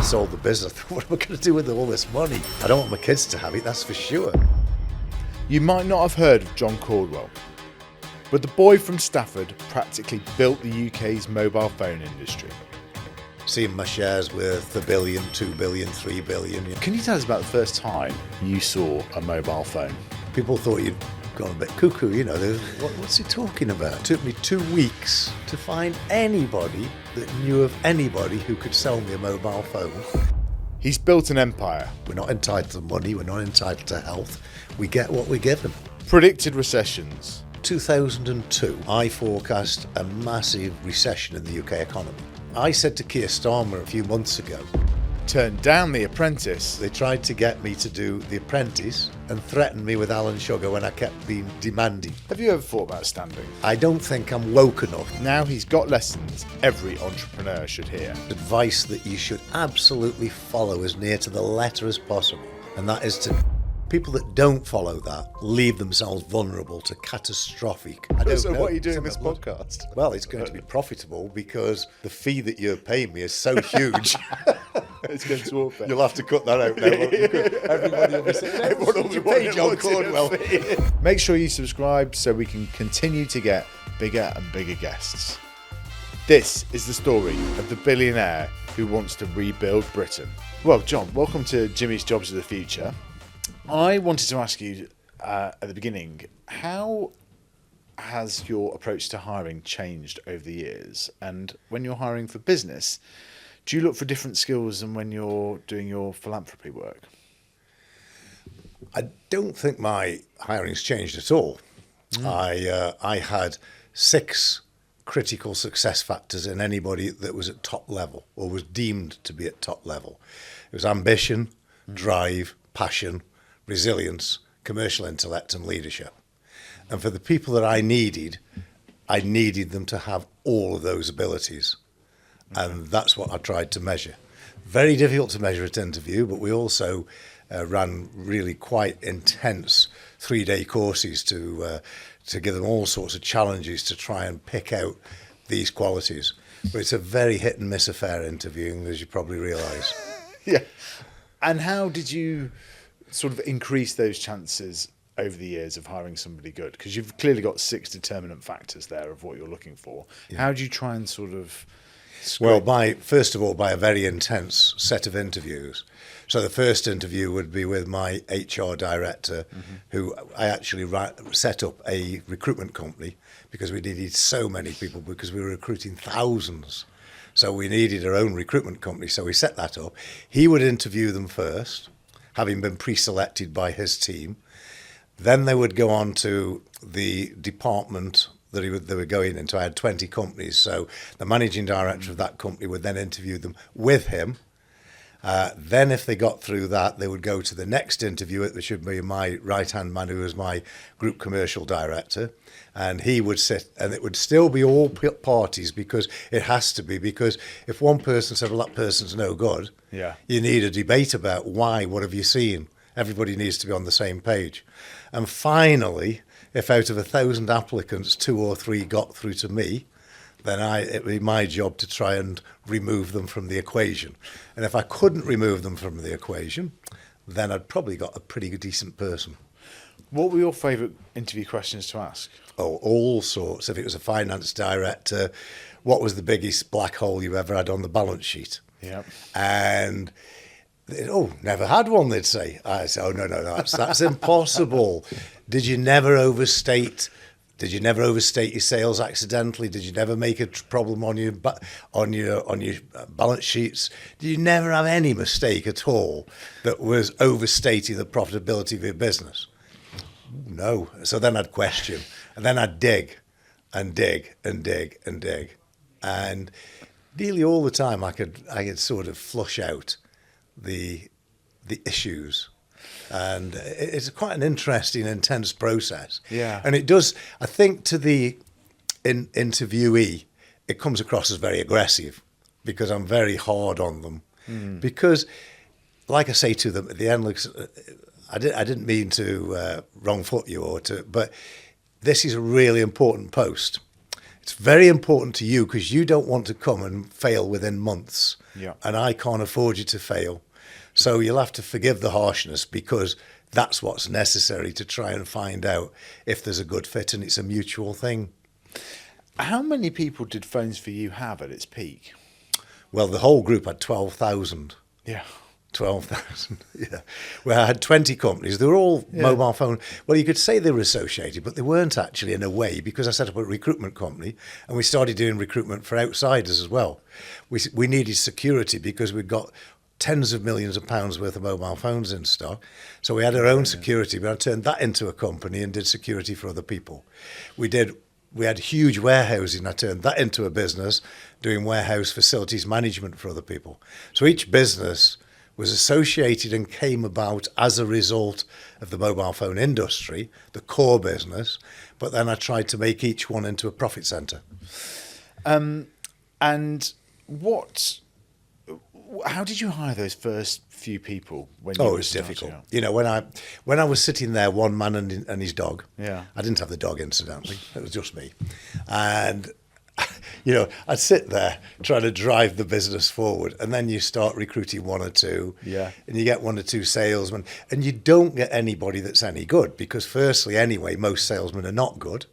sold the business, I thought, what am I going to do with all this money? I don't want my kids to have it, that's for sure. You might not have heard of John Caudwell, but the boy from Stafford practically built the UK's mobile phone industry. Seeing my shares worth $1 billion, $2 billion, $3 billion. Can you tell us about the first time you saw a mobile phone? People thought you'd gone a bit cuckoo, you know, what's he talking about? It took me 2 weeks to find anybody that knew of anybody who could sell me a mobile phone. He's built an empire. We're not entitled to money, we're not entitled to health. We get what we're given. Predicted recessions. 2002, I forecast a massive recession in the UK economy. I said to Keir Starmer a few months ago, Turned down The Apprentice. they tried to get me to do The Apprentice and threatened me with Alan Sugar when I kept being demanding. Have you ever thought about standing? I don't think I'm woke enough. Now he's got lessons every entrepreneur should hear. Advice that you should absolutely follow as near to the letter as possible, and that is to people that don't follow that leave themselves vulnerable to catastrophic. So what are you doing in this podcast? Well, it's going to be profitable because the fee that you're paying me is so huge. It's going to open. You'll have to cut that out now. Everybody will be saying, everyone will be paying John Caudwell. Make sure you subscribe so we can continue to get bigger and bigger guests. This is the story of the billionaire who wants to rebuild Britain. Well, John, welcome to Jimmy's Jobs of the Future. I wanted to ask you at the beginning, how has your approach to hiring changed over the years? And when you're hiring for business, do you look for different skills than when you're doing your philanthropy work? I don't think my hiring's changed at all. I had 6 critical success factors in anybody that was at top level or was deemed to be at top level. It was ambition, drive, passion, resilience, commercial intellect and leadership. And for the people that I needed them to have all of those abilities. And that's what I tried to measure. Very difficult to measure at interview, but we also ran really quite intense 3-day courses to give them all sorts of challenges to try and pick out these qualities. But it's a very hit and miss affair interviewing, as you probably realise. Yeah. And how did you sort of increase those chances over the years of hiring somebody good? Because you've clearly got 6 determinant factors there of what you're looking for. Yeah. How do you try and sort of... Well, first of all, by a very intense set of interviews. So the first interview would be with my HR director, who I actually set up a recruitment company because we needed so many people because we were recruiting thousands. So we needed our own recruitment company. So we set that up. He would interview them first, having been pre-selected by his team. Then they would go on to the department that they were going into. I had 20 companies, so the managing director of that company would then interview them with him. Then if they got through that, they would go to the next interview, which would be my right-hand man, who was my group commercial director, and he would sit, and it would still be all parties, because it has to be, because if one person said, well, that person's no good, you need a debate about why, what have you seen? Everybody needs to be on the same page. And finally, if out of 1,000 applicants, 2 or 3 got through to me, then it would be my job to try and remove them from the equation. And if I couldn't remove them from the equation, then I'd probably got a pretty decent person. What were your favourite interview questions to ask? Oh, all sorts. If it was a finance director, what was the biggest black hole you ever had on the balance sheet? Yeah. And... never had one, they'd say. I say, no, that's impossible. Did you never overstate your sales accidentally? Did you never make a problem on your balance sheets? Did you never have any mistake at all that was overstating the profitability of your business? No. So then I'd question, and then I'd dig and dig and dig and dig, and nearly all the time I could sort of flush out the issues, and it's quite an interesting, intense process. Yeah, and it does. I think to the interviewee, it comes across as very aggressive because I'm very hard on them. Because, like I say to them at the end, looks, I didn't mean to wrong foot you but this is a really important post. It's very important to you because you don't want to come and fail within months Yeah. and I can't afford you to fail. So you'll have to forgive the harshness, because that's what's necessary to try and find out if there's a good fit and it's a mutual thing. How many people did Phones for You have at its peak? Well, the whole group had 12,000. Yeah. 12,000, yeah. Well, I had 20 companies. They were all mobile phone. Well, you could say they were associated, but they weren't actually, in a way, because I set up a recruitment company and we started doing recruitment for outsiders as well. We needed security because we'd got tens of millions of pounds worth of mobile phones in stock. So we had our own security, but I turned that into a company and did security for other people. We had huge warehousing. I turned that into a business doing warehouse facilities management for other people. So each business was associated and came about as a result of the mobile phone industry, the core business, but then I tried to make each one into a profit centre. And how did you hire those first few people when you Oh, were it was starting difficult. out? You know, when I was sitting there, one man and his dog. Yeah. I didn't have the dog, incidentally. It was just me. And, you know, I'd sit there trying to drive the business forward, and then you start recruiting one or two. Yeah. And you get one or two salesmen, and you don't get anybody that's any good, because firstly, anyway, most salesmen are not good.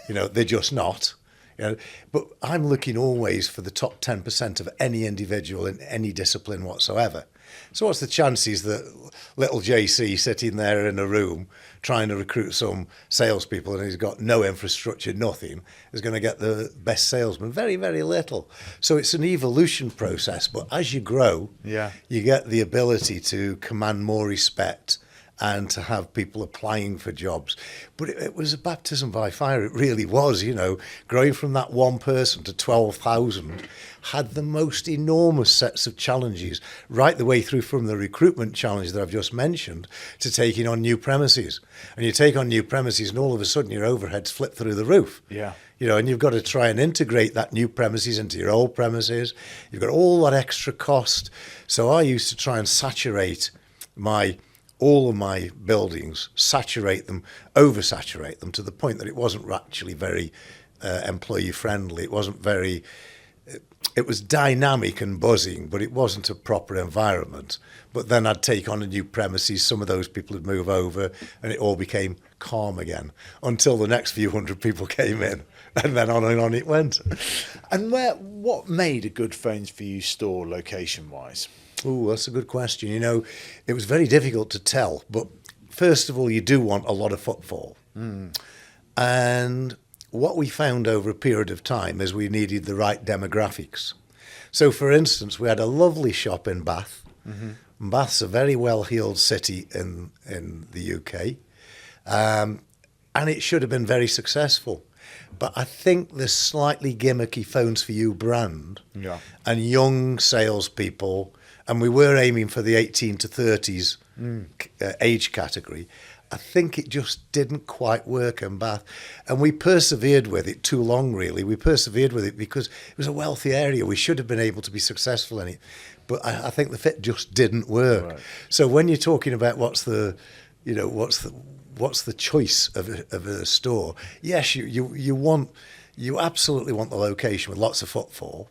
You know, they're just not. You know, but I'm looking always for the top 10% of any individual in any discipline whatsoever. So what's the chances that little JC sitting there in a room trying to recruit some salespeople and he's got no infrastructure, nothing, is going to get the best salesman? Very, very little. So it's an evolution process. But as you grow, you get the ability to command more respect and to have people applying for jobs. But it was a baptism by fire. It really was, you know, growing from that one person to 12,000 had the most enormous sets of challenges, right the way through from the recruitment challenge that I've just mentioned to taking on new premises. And you take on new premises and all of a sudden your overheads flip through the roof. Yeah. You know, and you've got to try and integrate that new premises into your old premises. You've got all that extra cost. So I used to try and saturate all of my buildings, saturate them, oversaturate them to the point that it wasn't actually very employee friendly. It wasn't very, it was dynamic and buzzing, but it wasn't a proper environment. But then I'd take on a new premises, some of those people would move over, and it all became calm again until the next few hundred people came in, and then on and on it went. And what made a good Phones for You store location-wise? Oh, that's a good question. You know, it was very difficult to tell. But first of all, you do want a lot of footfall. And what we found over a period of time is we needed the right demographics. So, for instance, we had a lovely shop in Bath. Bath's a very well-heeled city in the UK. And it should have been very successful. But I think the slightly gimmicky Phones for You brand and young salespeople, and we were aiming for the 18 to 30s age category, I think it just didn't quite work in Bath. And we persevered with it too long, really. We persevered with it because it was a wealthy area. We should have been able to be successful in it. But I think the fit just didn't work. Right. So when you're talking about what's the choice of a store, yes, you absolutely want the location with lots of footfall.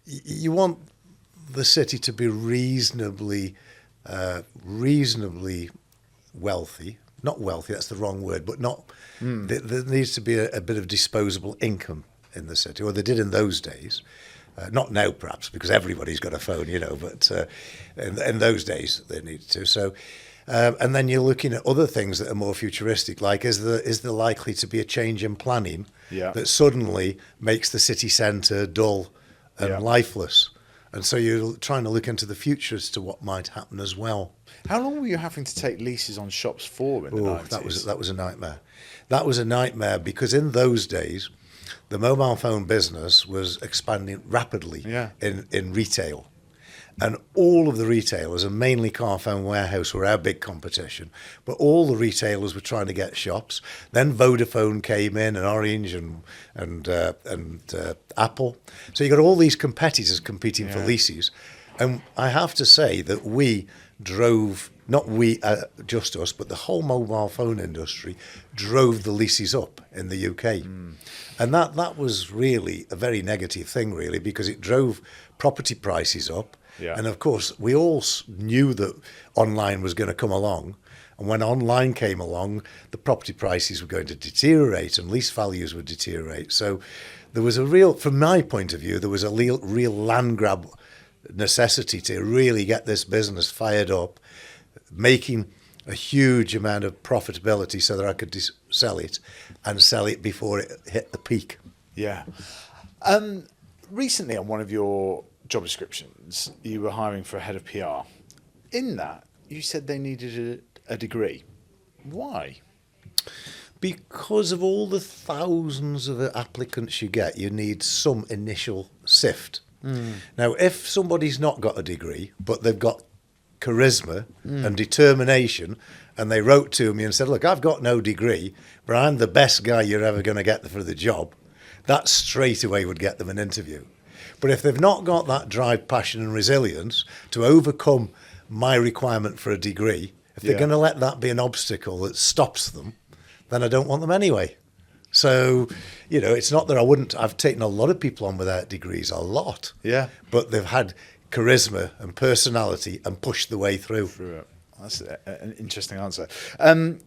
You want the city to be reasonably wealthy. Not wealthy, that's the wrong word, but not. There needs to be a bit of disposable income in the city, or they did in those days. Not now, perhaps, because everybody's got a phone, you know, but in those days they needed to. So, and then you're looking at other things that are more futuristic, like is there likely to be a change in planning that suddenly makes the city centre dull and lifeless? And so you're trying to look into the future as to what might happen as well. How long were you having to take leases on shops for in the 90s? That was a nightmare. That was a nightmare because in those days, the mobile phone business was expanding rapidly in retail. And all of the retailers, and mainly Carphone Warehouse, were our big competition. But all the retailers were trying to get shops. Then Vodafone came in, and Orange, and Apple. So you got all these competitors competing for leases. And I have to say that we drove not we, just us, but the whole mobile phone industry drove the leases up in the UK. And that was really a very negative thing, really, because it drove property prices up. Yeah. And of course, we all knew that online was going to come along. And when online came along, the property prices were going to deteriorate and lease values would deteriorate. So there was a real, from my point of view, there was a real land grab necessity to really get this business fired up, making a huge amount of profitability so that I could sell it and sell it before it hit the peak. Yeah. Recently on one of your job descriptions, you were hiring for a head of PR. In that, you said they needed a degree. Why? Because of all the thousands of applicants you get, you need some initial sift. Now, if somebody's not got a degree, but they've got charisma and determination, and they wrote to me and said, look, I've got no degree, but I'm the best guy you're ever going to get for the job, that straight away would get them an interview. But if they've not got that drive, passion and resilience to overcome my requirement for a degree, if they're going to let that be an obstacle that stops them, then I don't want them anyway. So, you know, it's not that I've taken a lot of people on without degrees, a lot. Yeah. But they've had charisma and personality and pushed the way through. That's an interesting answer. Can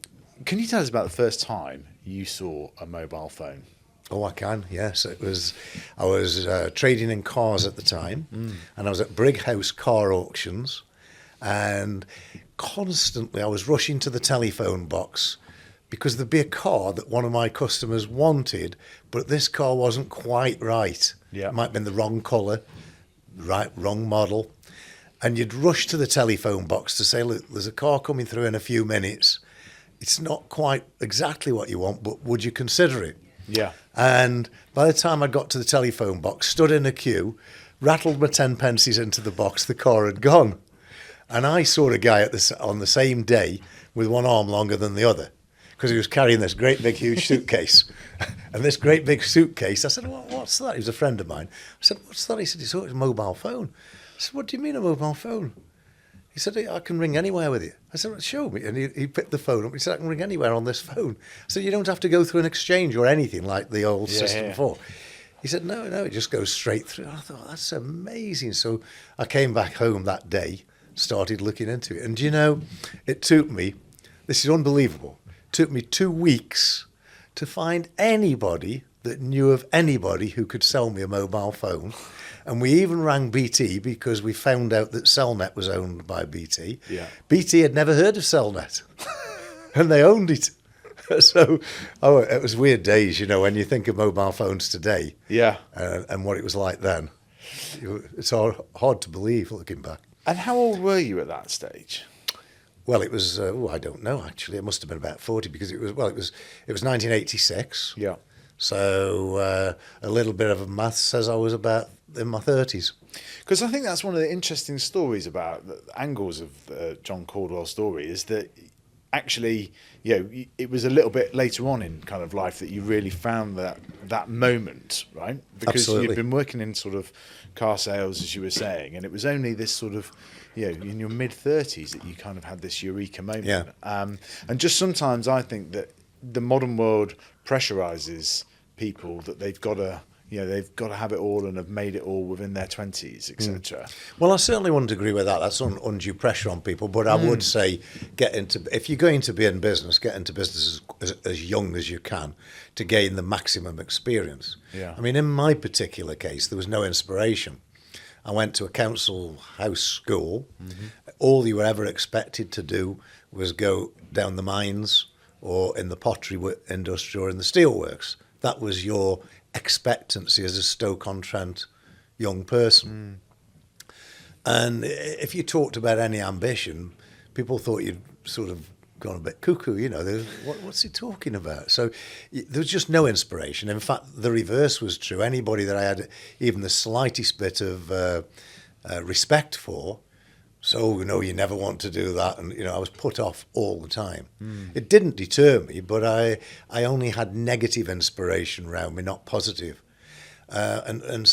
you tell us about the first time you saw a mobile phone? Oh, I can, yes. I was trading in cars at the time, and I was at Brighouse Car Auctions, and constantly I was rushing to the telephone box because there'd be a car that one of my customers wanted, but this car wasn't quite right. Yeah. It might have been the wrong colour, wrong model. And you'd rush to the telephone box to say, look, there's a car coming through in a few minutes. It's not quite exactly what you want, but would you consider it? Yeah. And by the time I got to the telephone box, stood in a queue, rattled my 10 pences into the box, the car had gone. And I saw a guy on the same day with one arm longer than the other, because he was carrying this great big huge suitcase. And this great big suitcase, I said, what's that? He was a friend of mine. I said, what's that? He said, it's a mobile phone. I said, what do you mean a mobile phone? He said, I can ring anywhere with you. I said, well, show me. And he picked the phone up. He said, I can ring anywhere on this phone. I said, you don't have to go through an exchange or anything like the old system before. He said, no, it just goes straight through. I thought, that's amazing. So I came back home that day, started looking into it. And, you know, it took me, this is unbelievable, it took me 2 weeks to find anybody that knew of anybody who could sell me a mobile phone. And we even rang BT because we found out that Cellnet was owned by BT. Yeah. BT had never heard of Cellnet, and they owned it. So, it was weird days, you know, when you think of mobile phones today. Yeah. And what it was like then. It's hard to believe looking back. And how old were you at that stage? Well, it was, I don't know, actually. It must have been about 40 because it was 1986. Yeah. So a little bit of math says I was about in my 30s. Because I think that's one of the interesting stories about the angles of John Caudwell's story is that actually, you know, it was a little bit later on in kind of life that you really found that moment, right? Because Absolutely. You'd been working in sort of car sales, as you were saying, and it was only this sort of, you know, in your mid-30s that you kind of had this eureka moment. Yeah. And just sometimes I think that the modern world pressurizes people that they've got to have it all and have made it all within their 20s, etc. Well, I certainly wouldn't agree with that. That's undue pressure on people. But I would say if you're going to be in business, get into business as young as you can to gain the maximum experience. Yeah. I mean, in my particular case, there was no inspiration. I went to a council house school. Mm-hmm. All you were ever expected to do was go down the mines or in the pottery industry or in the steelworks. That was your expectancy as a Stoke-on-Trent young person. And if you talked about any ambition, people thought you'd sort of gone a bit cuckoo, you know, what's he talking about? So there was just no inspiration. In fact, the reverse was true. Anybody that I had even the slightest bit of respect for, so, you know, you never want to do that. And, you know, I was put off all the time. It didn't deter me, but I only had negative inspiration around me, not positive. And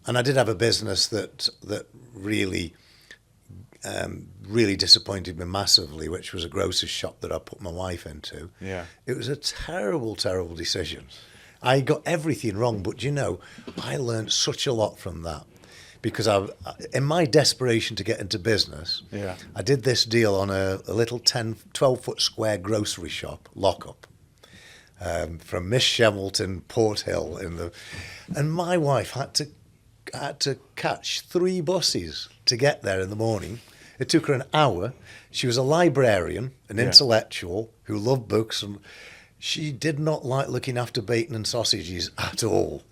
I did have a business that really really disappointed me massively, which was a grocer's shop that I put my wife into. Yeah. It was a terrible, terrible decision. I got everything wrong, but I learned such a lot from that. Because in my desperation to get into business, I did this deal on a little 12-foot square grocery shop, lock-up, from Miss Shemelton, Port Hill, and my wife had to catch 3 buses to get there in the morning. It took her an hour. She was a librarian, an intellectual who loved books, and she did not like looking after bacon and sausages at all.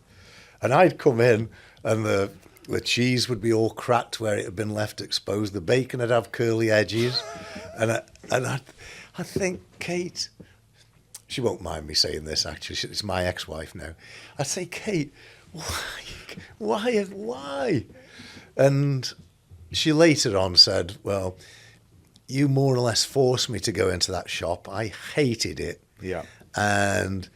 And I'd come in, and the cheese would be all cracked where it had been left exposed. The bacon would have curly edges, and I think, Kate, she won't mind me saying this. Actually, it's my ex-wife now. I'd say, Kate, why? And she later on said, well, you more or less forced me to go into that shop. I hated it. Yeah. And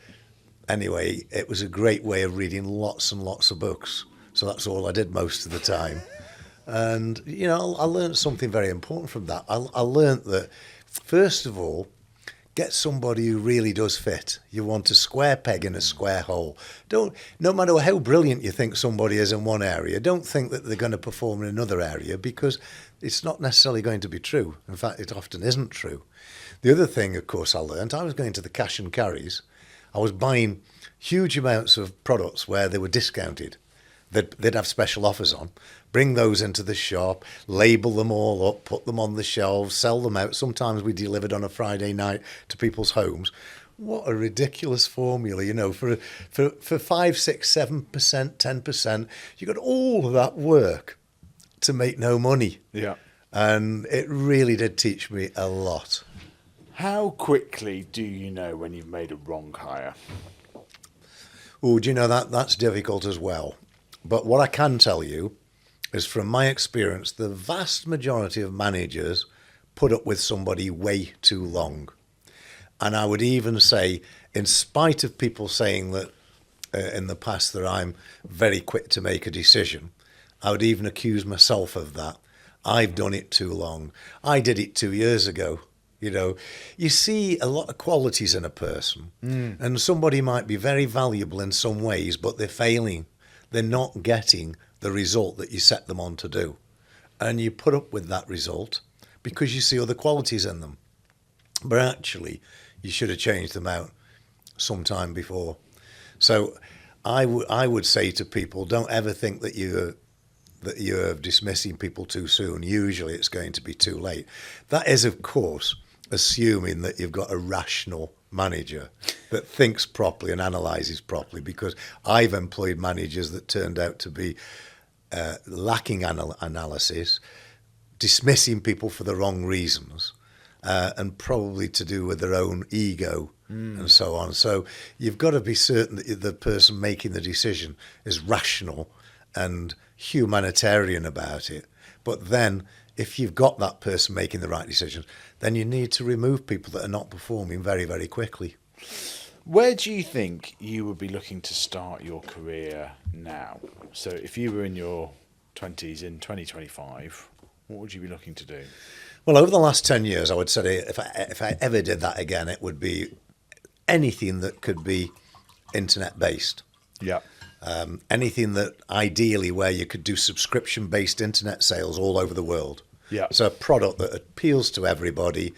anyway, it was a great way of reading lots and lots of books. So that's all I did most of the time. And, I learned something very important from that. I learned that, first of all, get somebody who really does fit. You want a square peg in a square hole. No matter how brilliant you think somebody is in one area, don't think that they're going to perform in another area, because it's not necessarily going to be true. In fact, it often isn't true. The other thing, of course, I learned, I was going to the cash and carries. I was buying huge amounts of products where they were discounted. They'd have special offers on, bring those into the shop, label them all up, put them on the shelves, sell them out. Sometimes we delivered on a Friday night to people's homes. What a ridiculous formula, for 5, 6, 7%, 10%. You got all of that work to make no money. Yeah. And it really did teach me a lot. How quickly do you know when you've made a wrong hire? Oh, do you know that's difficult as well. But what I can tell you is, from my experience, the vast majority of managers put up with somebody way too long. And I would even say, in spite of people saying that in the past that I'm very quick to make a decision, I would even accuse myself of that. I've done it too long. I did it 2 years ago. You see a lot of qualities in a person, and somebody might be very valuable in some ways, but they're failing. They're not getting the result that you set them on to do. And you put up with that result because you see other qualities in them. But actually, you should have changed them out some time before. So I would say to people, don't ever think that you're dismissing people too soon. Usually it's going to be too late. That is, of course, assuming that you've got a rational manager that thinks properly and analyses properly, because I've employed managers that turned out to be lacking analysis, dismissing people for the wrong reasons, and probably to do with their own ego and so on. So you've got to be certain that the person making the decision is rational and humanitarian about it. But then, if you've got that person making the right decisions, then you need to remove people that are not performing very, very quickly. Where do you think you would be looking to start your career now? So if you were in your 20s in 2025, what would you be looking to do? Well, over the last 10 years, I would say if I ever did that again, it would be anything that could be internet-based. Yeah. Anything that ideally where you could do subscription-based internet sales all over the world. Yeah. So a product that appeals to everybody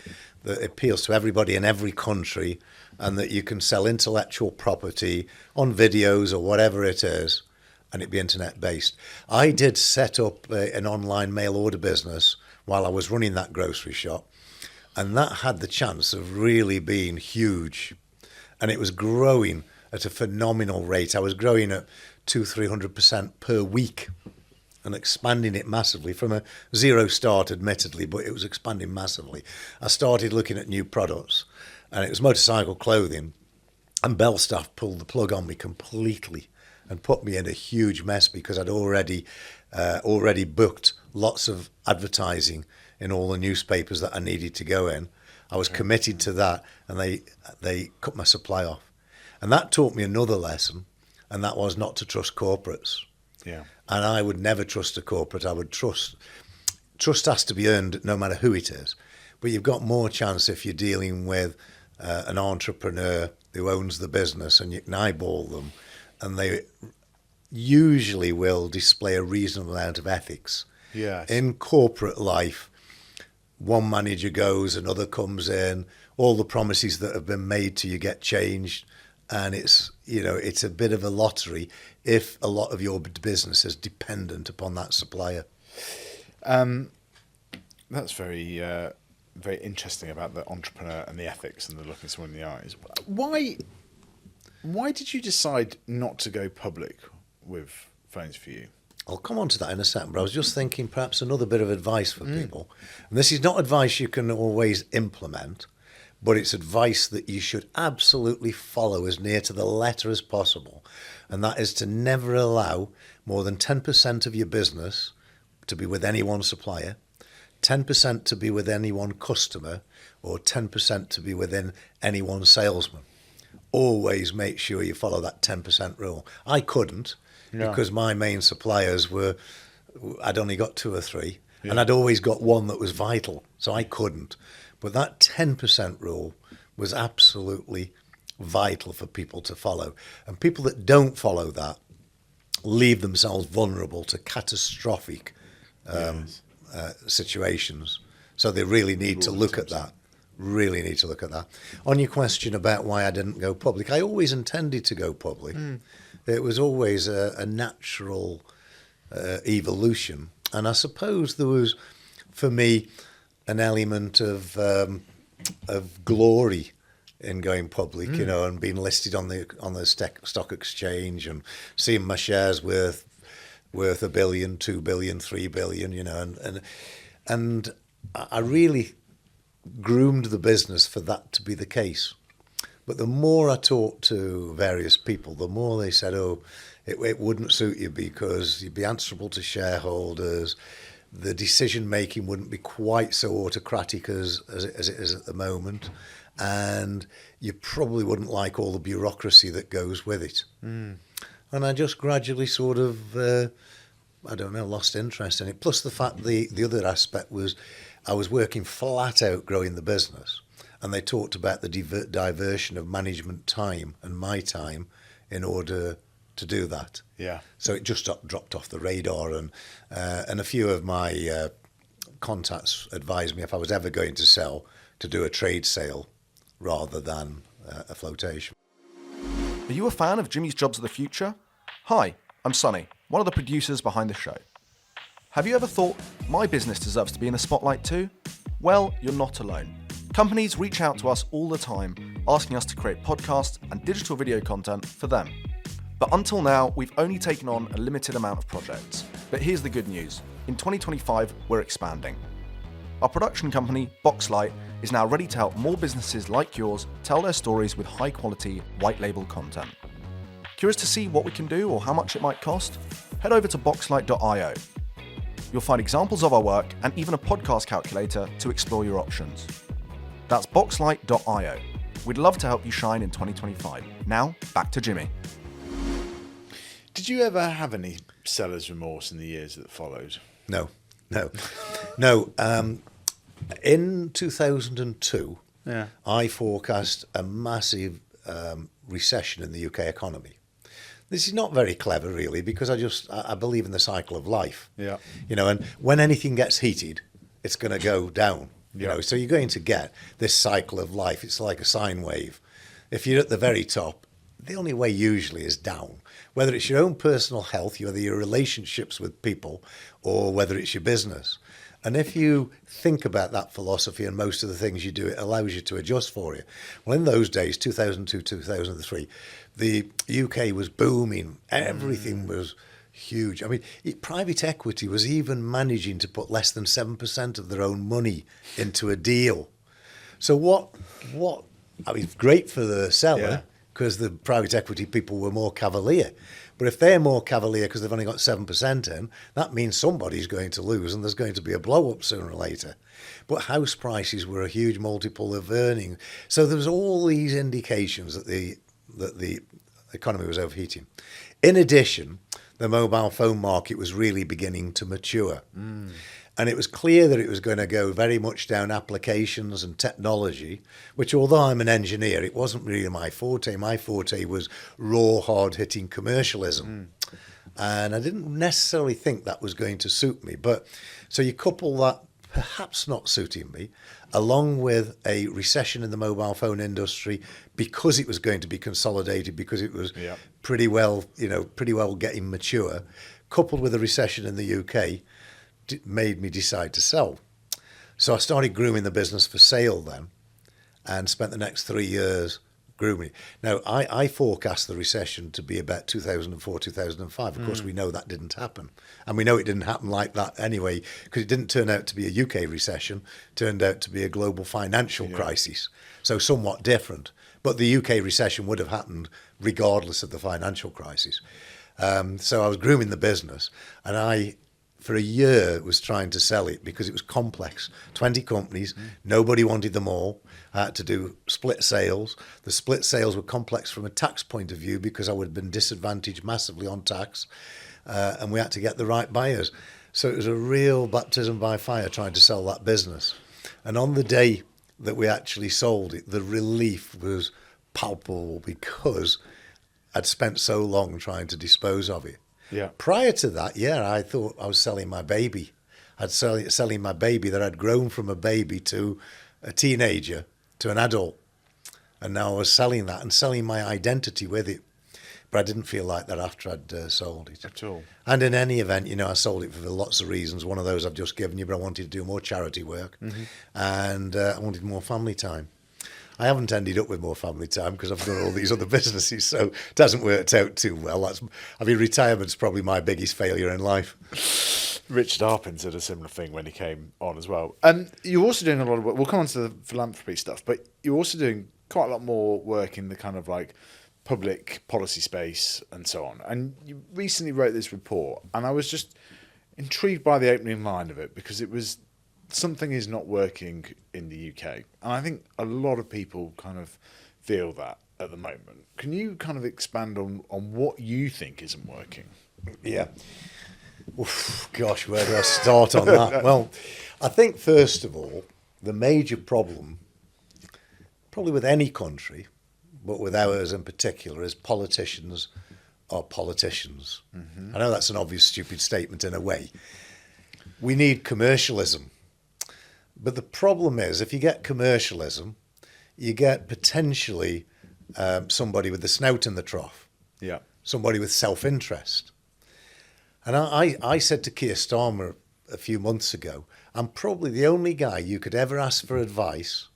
in every country, and that you can sell intellectual property on videos or whatever it is, and it be internet-based. I did set up an online mail order business while I was running that grocery shop, and that had the chance of really being huge, and it was growing at a phenomenal rate. I was growing at 200-300% per week and expanding it massively from a zero start, admittedly, but it was expanding massively. I started looking at new products, and it was motorcycle clothing, and Belstaff pulled the plug on me completely and put me in a huge mess because I'd already booked lots of advertising in all the newspapers that I needed to go in. I was committed to that, and they cut my supply off. And that taught me another lesson, and that was not to trust corporates. Yeah. And I would never trust a corporate. I would trust trust has to be earned no matter who it is. But you've got more chance if you're dealing with an entrepreneur who owns the business, and you can eyeball them, and they usually will display a reasonable amount of ethics. Yes. In corporate life, one manager goes, another comes in, all the promises that have been made to you get changed, and it's a bit of a lottery if a lot of your business is dependent upon that supplier. That's very very interesting about the entrepreneur and the ethics and the looking someone in the eyes. Why did you decide not to go public with Phones for You? I'll come on to that in a second, but I was just thinking perhaps another bit of advice for people. And this is not advice you can always implement, but it's advice that you should absolutely follow as near to the letter as possible. And that is to never allow more than 10% of your business to be with any one supplier, 10% to be with any one customer, or 10% to be within any one salesman. Always make sure you follow that 10% rule. I couldn't because my main suppliers I'd only got 2 or 3, and I'd always got one that was vital, so I couldn't. But that 10% rule was absolutely vital for people to follow. And people that don't follow that leave themselves vulnerable to catastrophic situations. So they really need to look at that. Really need to look at that. On your question about why I didn't go public, I always intended to go public. It was always a natural evolution. And I suppose there was, for me, an element of glory in going public, and being listed on the stock exchange and seeing my shares worth $1 billion, $2 billion, $3 billion, and I really groomed the business for that to be the case. But the more I talked to various people, the more they said, it wouldn't suit you because you'd be answerable to shareholders. The decision making wouldn't be quite so autocratic as it is at the moment, and you probably wouldn't like all the bureaucracy that goes with it. And I just gradually sort of, lost interest in it. Plus the fact the other aspect was I was working flat out growing the business, and they talked about the diversion of management time and my time in order to do that. Yeah. So it just dropped off the radar, and a few of my contacts advised me if I was ever going to sell, to do a trade sale rather than a flotation. Are you a fan of Jimmy's Jobs of the Future? Hi, I'm Sonny, one of the producers behind the show. Have you ever thought, my business deserves to be in the spotlight too? Well, you're not alone. Companies reach out to us all the time, asking us to create podcasts and digital video content for them. But until now, we've only taken on a limited amount of projects. But here's the good news. In 2025, we're expanding. Our production company, Boxlight, is now ready to help more businesses like yours tell their stories with high-quality, white-label content. Curious to see what we can do or how much it might cost? Head over to boxlight.io. You'll find examples of our work and even a podcast calculator to explore your options. That's boxlight.io. We'd love to help you shine in 2025. Now, back to Jimmy. Did you ever have any seller's remorse in the years that followed? No. In 2002, I forecast a massive recession in the UK economy. This is not very clever, really, because I believe in the cycle of life. Yeah. And when anything gets heated, it's going to go down. So you're going to get this cycle of life. It's like a sine wave. If you're at the very top, the only way usually is down. Whether it's your own personal health, whether your relationships with people, or whether it's your business. And if you think about that philosophy and most of the things you do, it allows you to adjust for it. Well, in those days, 2002, 2003, the UK was booming. Everything was huge. I mean, private equity was even managing to put less than 7% of their own money into a deal. So great for the seller because the private equity people were more cavalier. But if they're more cavalier because they've only got 7% in, that means somebody's going to lose and there's going to be a blow-up sooner or later. But house prices were a huge multiple of earnings. So there was all these indications that the economy was overheating. In addition, the mobile phone market was really beginning to mature. And it was clear that it was going to go very much down applications and technology, which, although I'm an engineer, it wasn't really my forte. My forte was raw, hard-hitting commercialism. And I didn't necessarily think that was going to suit me. But so you couple that perhaps not suiting me, along with a recession in the mobile phone industry, because it was going to be consolidated, because it was pretty well getting mature, coupled with a recession in the UK, made me decide to sell. So I started grooming the business for sale then, and spent the next 3 years grooming. Now, I forecast the recession to be about 2004, 2005. Of course, we know that didn't happen. And we know it didn't happen like that anyway, because it didn't turn out to be a UK recession. It turned out to be a global financial crisis. So somewhat different. But the UK recession would have happened regardless of the financial crisis. So I was grooming the business, and I, for a year, was trying to sell it because it was complex. 20 companies, nobody wanted them all. I had to do split sales. The split sales were complex from a tax point of view because I would have been disadvantaged massively on tax, and we had to get the right buyers. So it was a real baptism by fire trying to sell that business. And on the day that we actually sold it, the relief was palpable because I'd spent so long trying to dispose of it. Yeah. Prior to that, I thought I was selling my baby. Selling my baby that had grown from a baby to a teenager to an adult. And now I was selling that and selling my identity with it. But I didn't feel like that after I'd sold it. At all. And in any event, I sold it for lots of reasons. One of those I've just given you, but I wanted to do more charity work. And I wanted more family time. I haven't ended up with more family time because I've done all these other businesses, so it hasn't worked out too well. Retirement's probably my biggest failure in life. Richard Harpin said a similar thing when he came on as well. And you're also doing a lot of work. We'll come on to the philanthropy stuff, but you're also doing quite a lot more work in the kind of like public policy space and so on. And you recently wrote this report, and I was just intrigued by the opening line of it because it was something is not working in the UK. And I think a lot of people kind of feel that at the moment. Can you kind of expand on what you think isn't working? Yeah. Oof, gosh, where do I start on that? Well, I think, first of all, the major problem, probably with any country, but with ours in particular, is politicians are politicians. I know that's an obvious, stupid statement in a way. We need commercialism. But the problem is, if you get commercialism, you get potentially somebody with the snout in the trough. Yeah. Somebody with self-interest. And I said to Keir Starmer a few months ago, I'm probably the only guy you could ever ask for advice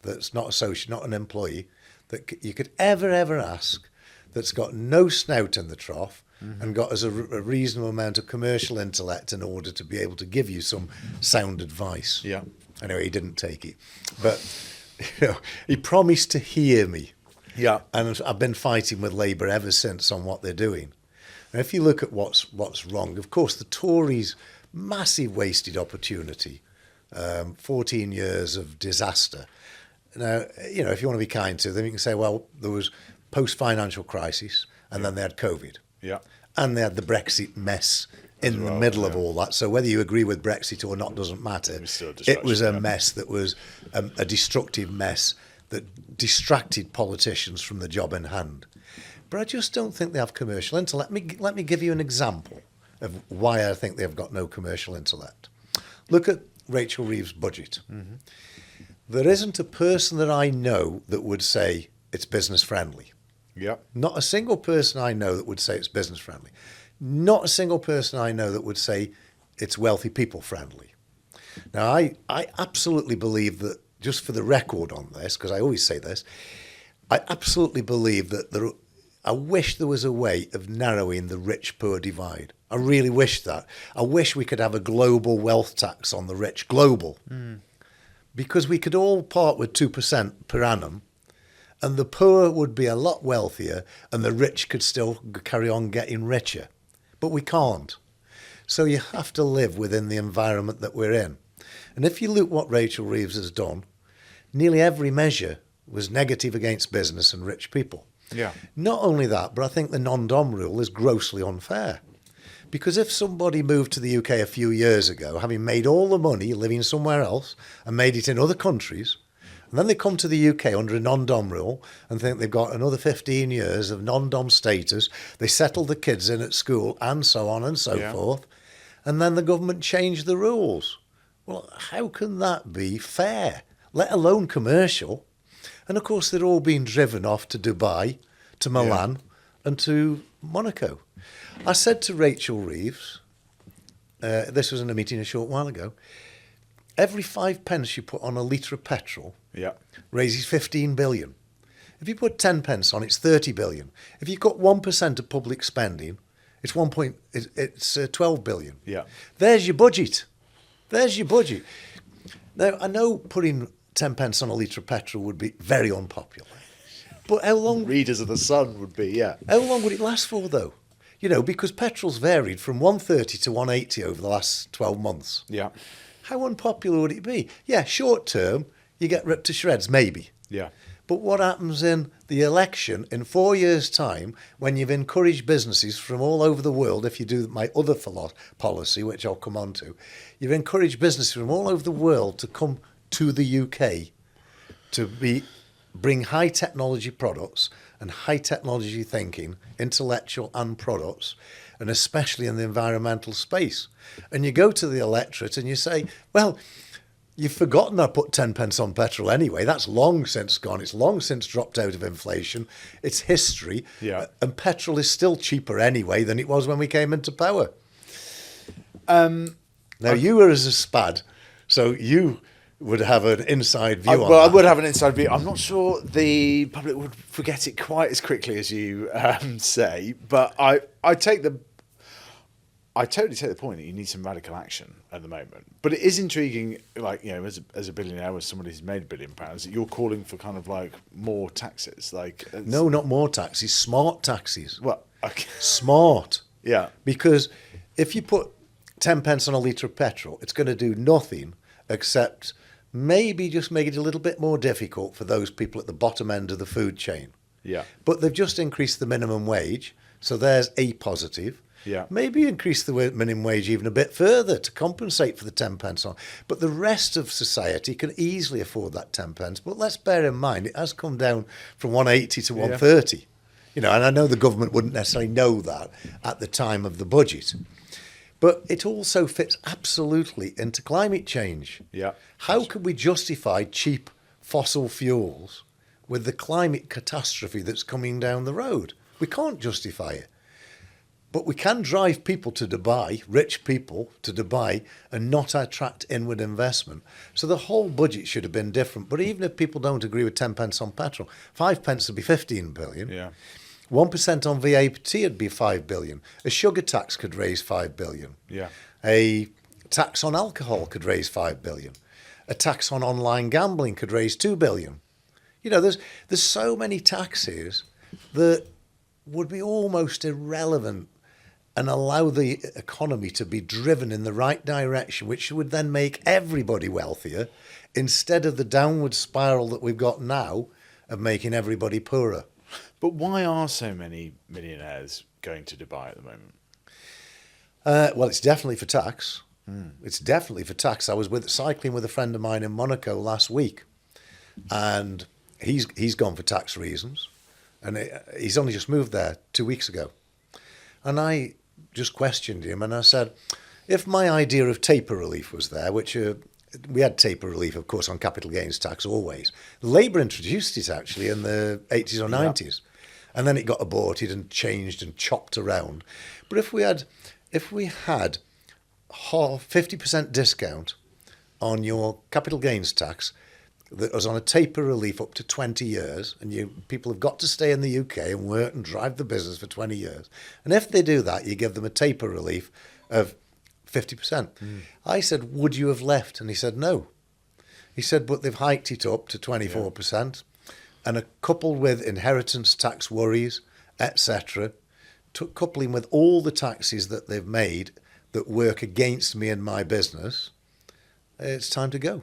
that's not associate, not an employee, that you could ever ask that's got no snout in the trough and got as a reasonable amount of commercial intellect in order to be able to give you some sound advice. Yeah. Anyway, he didn't take it. But he promised to hear me. Yeah. And I've been fighting with Labour ever since on what they're doing. And if you look at what's wrong, of course, the Tories, massive wasted opportunity, 14 years of disaster. Now, if you want to be kind to them, you can say, well, there was post-financial crisis, and then they had COVID. Yeah. And they had the Brexit mess in the middle of all that. So whether you agree with Brexit or not doesn't matter. It was a mess that was a destructive mess that distracted politicians from the job in hand. But I just don't think they have commercial intellect. Let me give you an example of why I think they've got no commercial intellect. Look at Rachel Reeves' budget. There isn't a person that I know that would say it's business friendly. Yeah. Not a single person I know that would say it's business friendly. Not a single person I know that would say it's wealthy people friendly. Now, I absolutely believe that, just for the record on this, because I always say this, I absolutely believe that I wish there was a way of narrowing the rich-poor divide. I really wish that. I wish we could have a global wealth tax on the rich, global. Because we could all part with 2% per annum, and the poor would be a lot wealthier, and the rich could still carry on getting richer. But we can't. So you have to live within the environment that we're in. And if you look what Rachel Reeves has done, nearly every measure was negative against business and rich people. Yeah. Not only that, but I think the non-dom rule is grossly unfair. Because if somebody moved to the UK a few years ago, having made all the money living somewhere else and made it in other countries, and then they come to the UK under a non-dom rule and think they've got another 15 years of non-dom status, they settle the kids in at school and so on and so forth, and then the government changed the rules. Well, how can that be fair, let alone commercial? And of course, they're all being driven off to Dubai, to Milan, and to Monaco. I said to Rachel Reeves, this was in a meeting a short while ago, every 5 pence you put on a litre of petrol raises 15 billion. If you put 10 pence on, it's 30 billion. If you've got 1% of public spending, it's 12 billion. Yeah. There's your budget. There's your budget. Now, I know putting 10 pence on a litre of petrol would be very unpopular. But how long... Readers of the Sun would be, How long would it last for, though? You know, because petrol's varied from 130 to 180 over the last 12 months. Yeah. How unpopular would it be? Yeah, short term, you get ripped to shreds, maybe. Yeah. But what happens in the election in 4 years' time when you've encouraged businesses from all over the world, if you do my other policy, which I'll come on to, you've encouraged businesses from all over the world to come to the UK to bring high technology products and high technology thinking, intellectual and products, and especially in the environmental space. And you go to the electorate and you say, well, you've forgotten I put 10 pence on petrol anyway. That's long since gone. It's long since dropped out of inflation. It's history. Yeah. And petrol is still cheaper anyway than it was when we came into power. Now, you were as a SPAD, so you would have an inside view on that. Well, I would have an inside view. I'm not sure the public would forget it quite as quickly as you say, but I totally take the point that you need some radical action at the moment. But it is intriguing, like, you know, as a billionaire, as somebody who's made £1 billion, that you're calling for kind of like more taxes. No, not more taxes, smart taxes. Well, okay. Smart. Yeah. Because if you put 10 pence on a litre of petrol, it's going to do nothing except maybe just make it a little bit more difficult for those people at the bottom end of the food chain. Yeah. But they've just increased the minimum wage, so there's a positive. Yeah. Maybe increase the minimum wage even a bit further to compensate for the 10 pence on. But the rest of society can easily afford that 10 pence. But let's bear in mind, it has come down from 180 to 130. You know, and I know the government wouldn't necessarily know that at the time of the budget. But it also fits absolutely into climate change. Yeah. How can we justify cheap fossil fuels with the climate catastrophe that's coming down the road? We can't justify it. But we can drive people to Dubai, rich people to Dubai, and not attract inward investment. So the whole budget should have been different. But even if people don't agree with 10 pence on petrol, 5 pence would be 15 billion. Yeah. 1% on VAT would be 5 billion. A sugar tax could raise 5 billion. Yeah. A tax on alcohol could raise 5 billion. A tax on online gambling could raise 2 billion. You know, there's so many taxes that would be almost irrelevant and allow the economy to be driven in the right direction, which would then make everybody wealthier instead of the downward spiral that we've got now of making everybody poorer. But why are so many millionaires going to Dubai at the moment? Well, it's definitely for tax. It's definitely for tax. I was cycling with a friend of mine in Monaco last week, and he's gone for tax reasons, and he's only just moved there 2 weeks ago. And I just questioned him, and I said, if my idea of taper relief was there, which we had taper relief, of course, on capital gains tax always. Labour introduced it, actually, in the 80s or 90s. And then it got aborted and changed and chopped around. But if we had 50% discount on your capital gains tax that was on a taper relief up to 20 years, and people have got to stay in the UK and work and drive the business for 20 years. And if they do that, you give them a taper relief of 50%. I said, would you have left? And he said, no. He said, but they've hiked it up to 24%. And coupled with inheritance tax worries, etc., coupling with all the taxes that they've made that work against me and my business, it's time to go.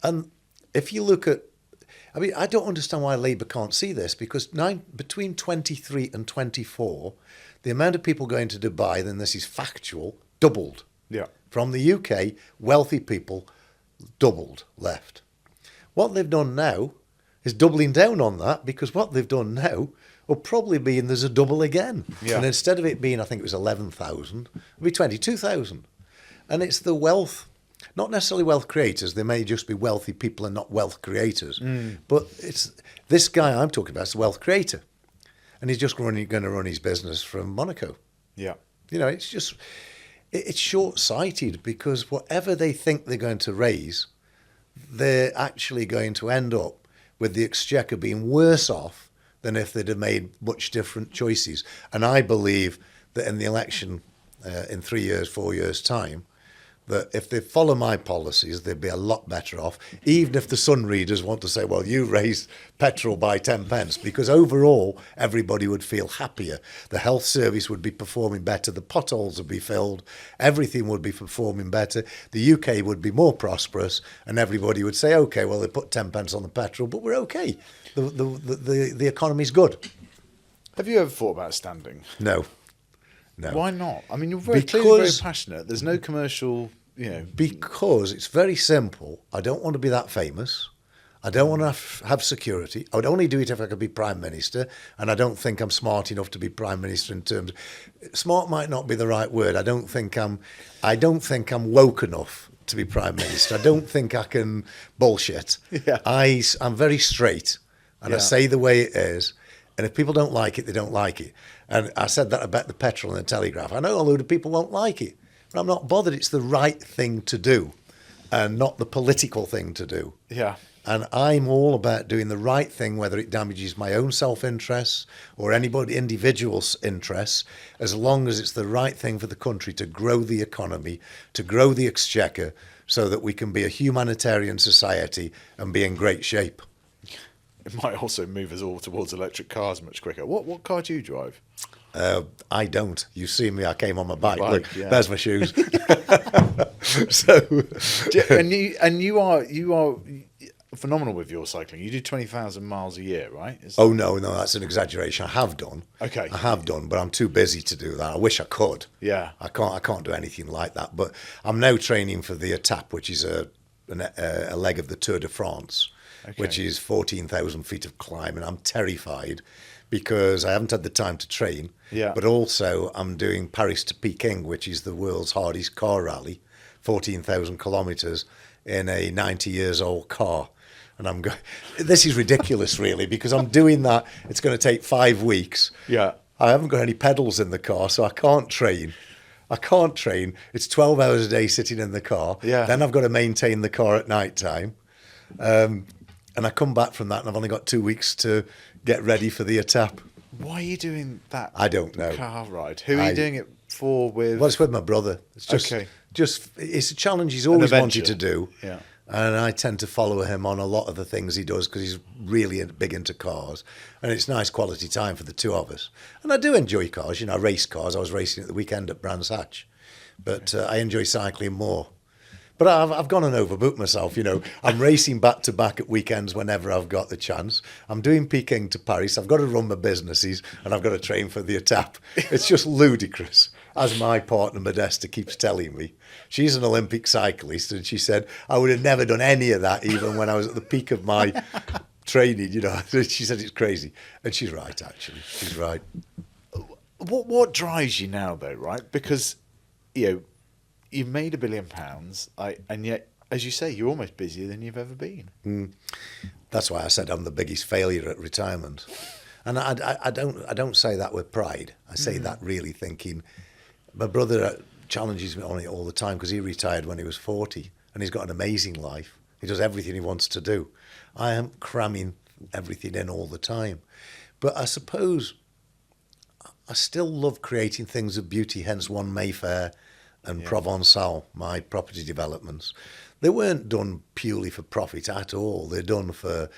And if you look at, I mean, I don't understand why Labour can't see this, because between 23 and 24, the amount of people going to Dubai, then this is factual, doubled. Yeah. From the UK, wealthy people doubled left. What they've done now is doubling down on that, because what they've done now will probably be, and there's a double again. Yeah. And instead of it being, I think it was 11,000, it'll be 22,000. And it's the wealth, not necessarily wealth creators. They may just be wealthy people and not wealth creators. But it's this guy I'm talking about is a wealth creator. And he's just going to run his business from Monaco. Yeah. You know, it's just, it's short-sighted, because whatever they think they're going to raise, they're actually going to end up with the exchequer being worse off than if they'd have made much different choices. And I believe that in the election in 3 years, 4 years' time, that if they follow my policies, they'd be a lot better off, even if the Sun readers want to say, well, you raised petrol by 10 pence, because overall, everybody would feel happier. The health service would be performing better, the potholes would be filled, everything would be performing better, the UK would be more prosperous, and everybody would say, okay, well, they put 10 pence on the petrol, but we're okay. The economy's good. Have you ever thought about standing? No. No. Why not? I mean, you're clearly very passionate. There's no commercial, Because it's very simple. I don't want to be that famous. I don't want to have security. I would only do it if I could be Prime Minister, and I don't think I'm smart enough to be Prime Minister in terms... Smart might not be the right word. I don't think I'm woke enough to be Prime Minister. I don't think I can bullshit. Yeah. I'm very straight, and I say the way it is. And if people don't like it, they don't like it. And I said that about the petrol and the Telegraph. I know a load of people won't like it, but I'm not bothered. It's the right thing to do and not the political thing to do. Yeah. And I'm all about doing the right thing, whether it damages my own self-interests or anybody, individual's interests, as long as it's the right thing for the country to grow the economy, to grow the exchequer, so that we can be a humanitarian society and be in great shape. It might also move us all towards electric cars much quicker. What car do you drive? I don't. You see me, I came on my bike. Bike, Look, yeah. there's my shoes. So, and you are phenomenal with your cycling. You do 20,000 miles a year, right? oh no, that's an exaggeration. I have done. Okay. I have done, but I'm too busy to do that. I wish I could. Yeah. I can't do anything like that. But I'm now training for the Étape, which is a leg of the Tour de France. Okay. Which is 14,000 feet of climb, and I'm terrified because I haven't had the time to train. Yeah. But also I'm doing Paris to Peking, which is the world's hardest car rally, 14,000 kilometres in a 90 years old car. And I'm going, this is ridiculous really, because I'm doing that. It's going to take 5 weeks. Yeah. I haven't got any pedals in the car, so I can't train. It's 12 hours a day sitting in the car. Yeah. Then I've got to maintain the car at night time. And I come back from that and I've only got 2 weeks to get ready for the Étape. Why are you doing that? I don't know. Car ride. Who are you doing it for with? Well, it's with my brother. It's just, Okay. It's a challenge he's always adventure. wanted to do. Yeah. And I tend to follow him on a lot of the things he does, because he's really big into cars. And it's nice quality time for the two of us. And I do enjoy cars. I race cars. I was racing at the weekend at Brands Hatch. But I enjoy cycling more. But I've gone and overbooked myself, I'm racing back-to-back at weekends whenever I've got the chance. I'm doing Peking to Paris. I've got to run my businesses and I've got to train for the Étape. It's just ludicrous, as my partner Modesta keeps telling me. She's an Olympic cyclist, and she said, I would have never done any of that even when I was at the peak of my training, She said it's crazy. And she's right, actually. She's right. What drives you now, though, right? Because, you've made £1 billion, and yet, as you say, you're almost busier than you've ever been. That's why I said I'm the biggest failure at retirement. And I don't say that with pride. I say that really thinking, my brother challenges me on it all the time, because he retired when he was 40 and he's got an amazing life. He does everything he wants to do. I am cramming everything in all the time. But I suppose I still love creating things of beauty, hence One Mayfair and Provençal, my property developments. They weren't done purely for profit at all. They're done for,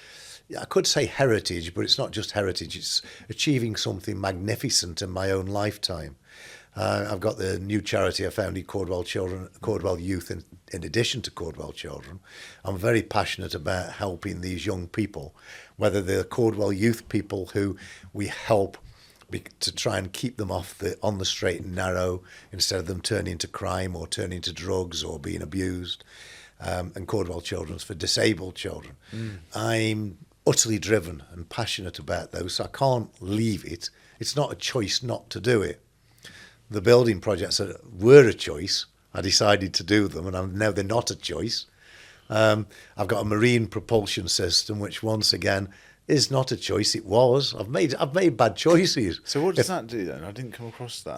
I could say heritage, but it's not just heritage. It's achieving something magnificent in my own lifetime. I've got the new charity I founded, Caudwell Youth, in addition to Caudwell Children. I'm very passionate about helping these young people, whether they're Caudwell Youth people who we help to try and keep them on the straight and narrow instead of them turning to crime or turning to drugs or being abused. And Caudwell Children's for disabled children. I'm utterly driven and passionate about those, so I can't leave it. It's not a choice not to do it. The building projects were a choice. I decided to do them, and now they're not a choice. I've got a marine propulsion system, which once again is not a choice. It was. I've made bad choices. So what does that do then? I didn't come across that.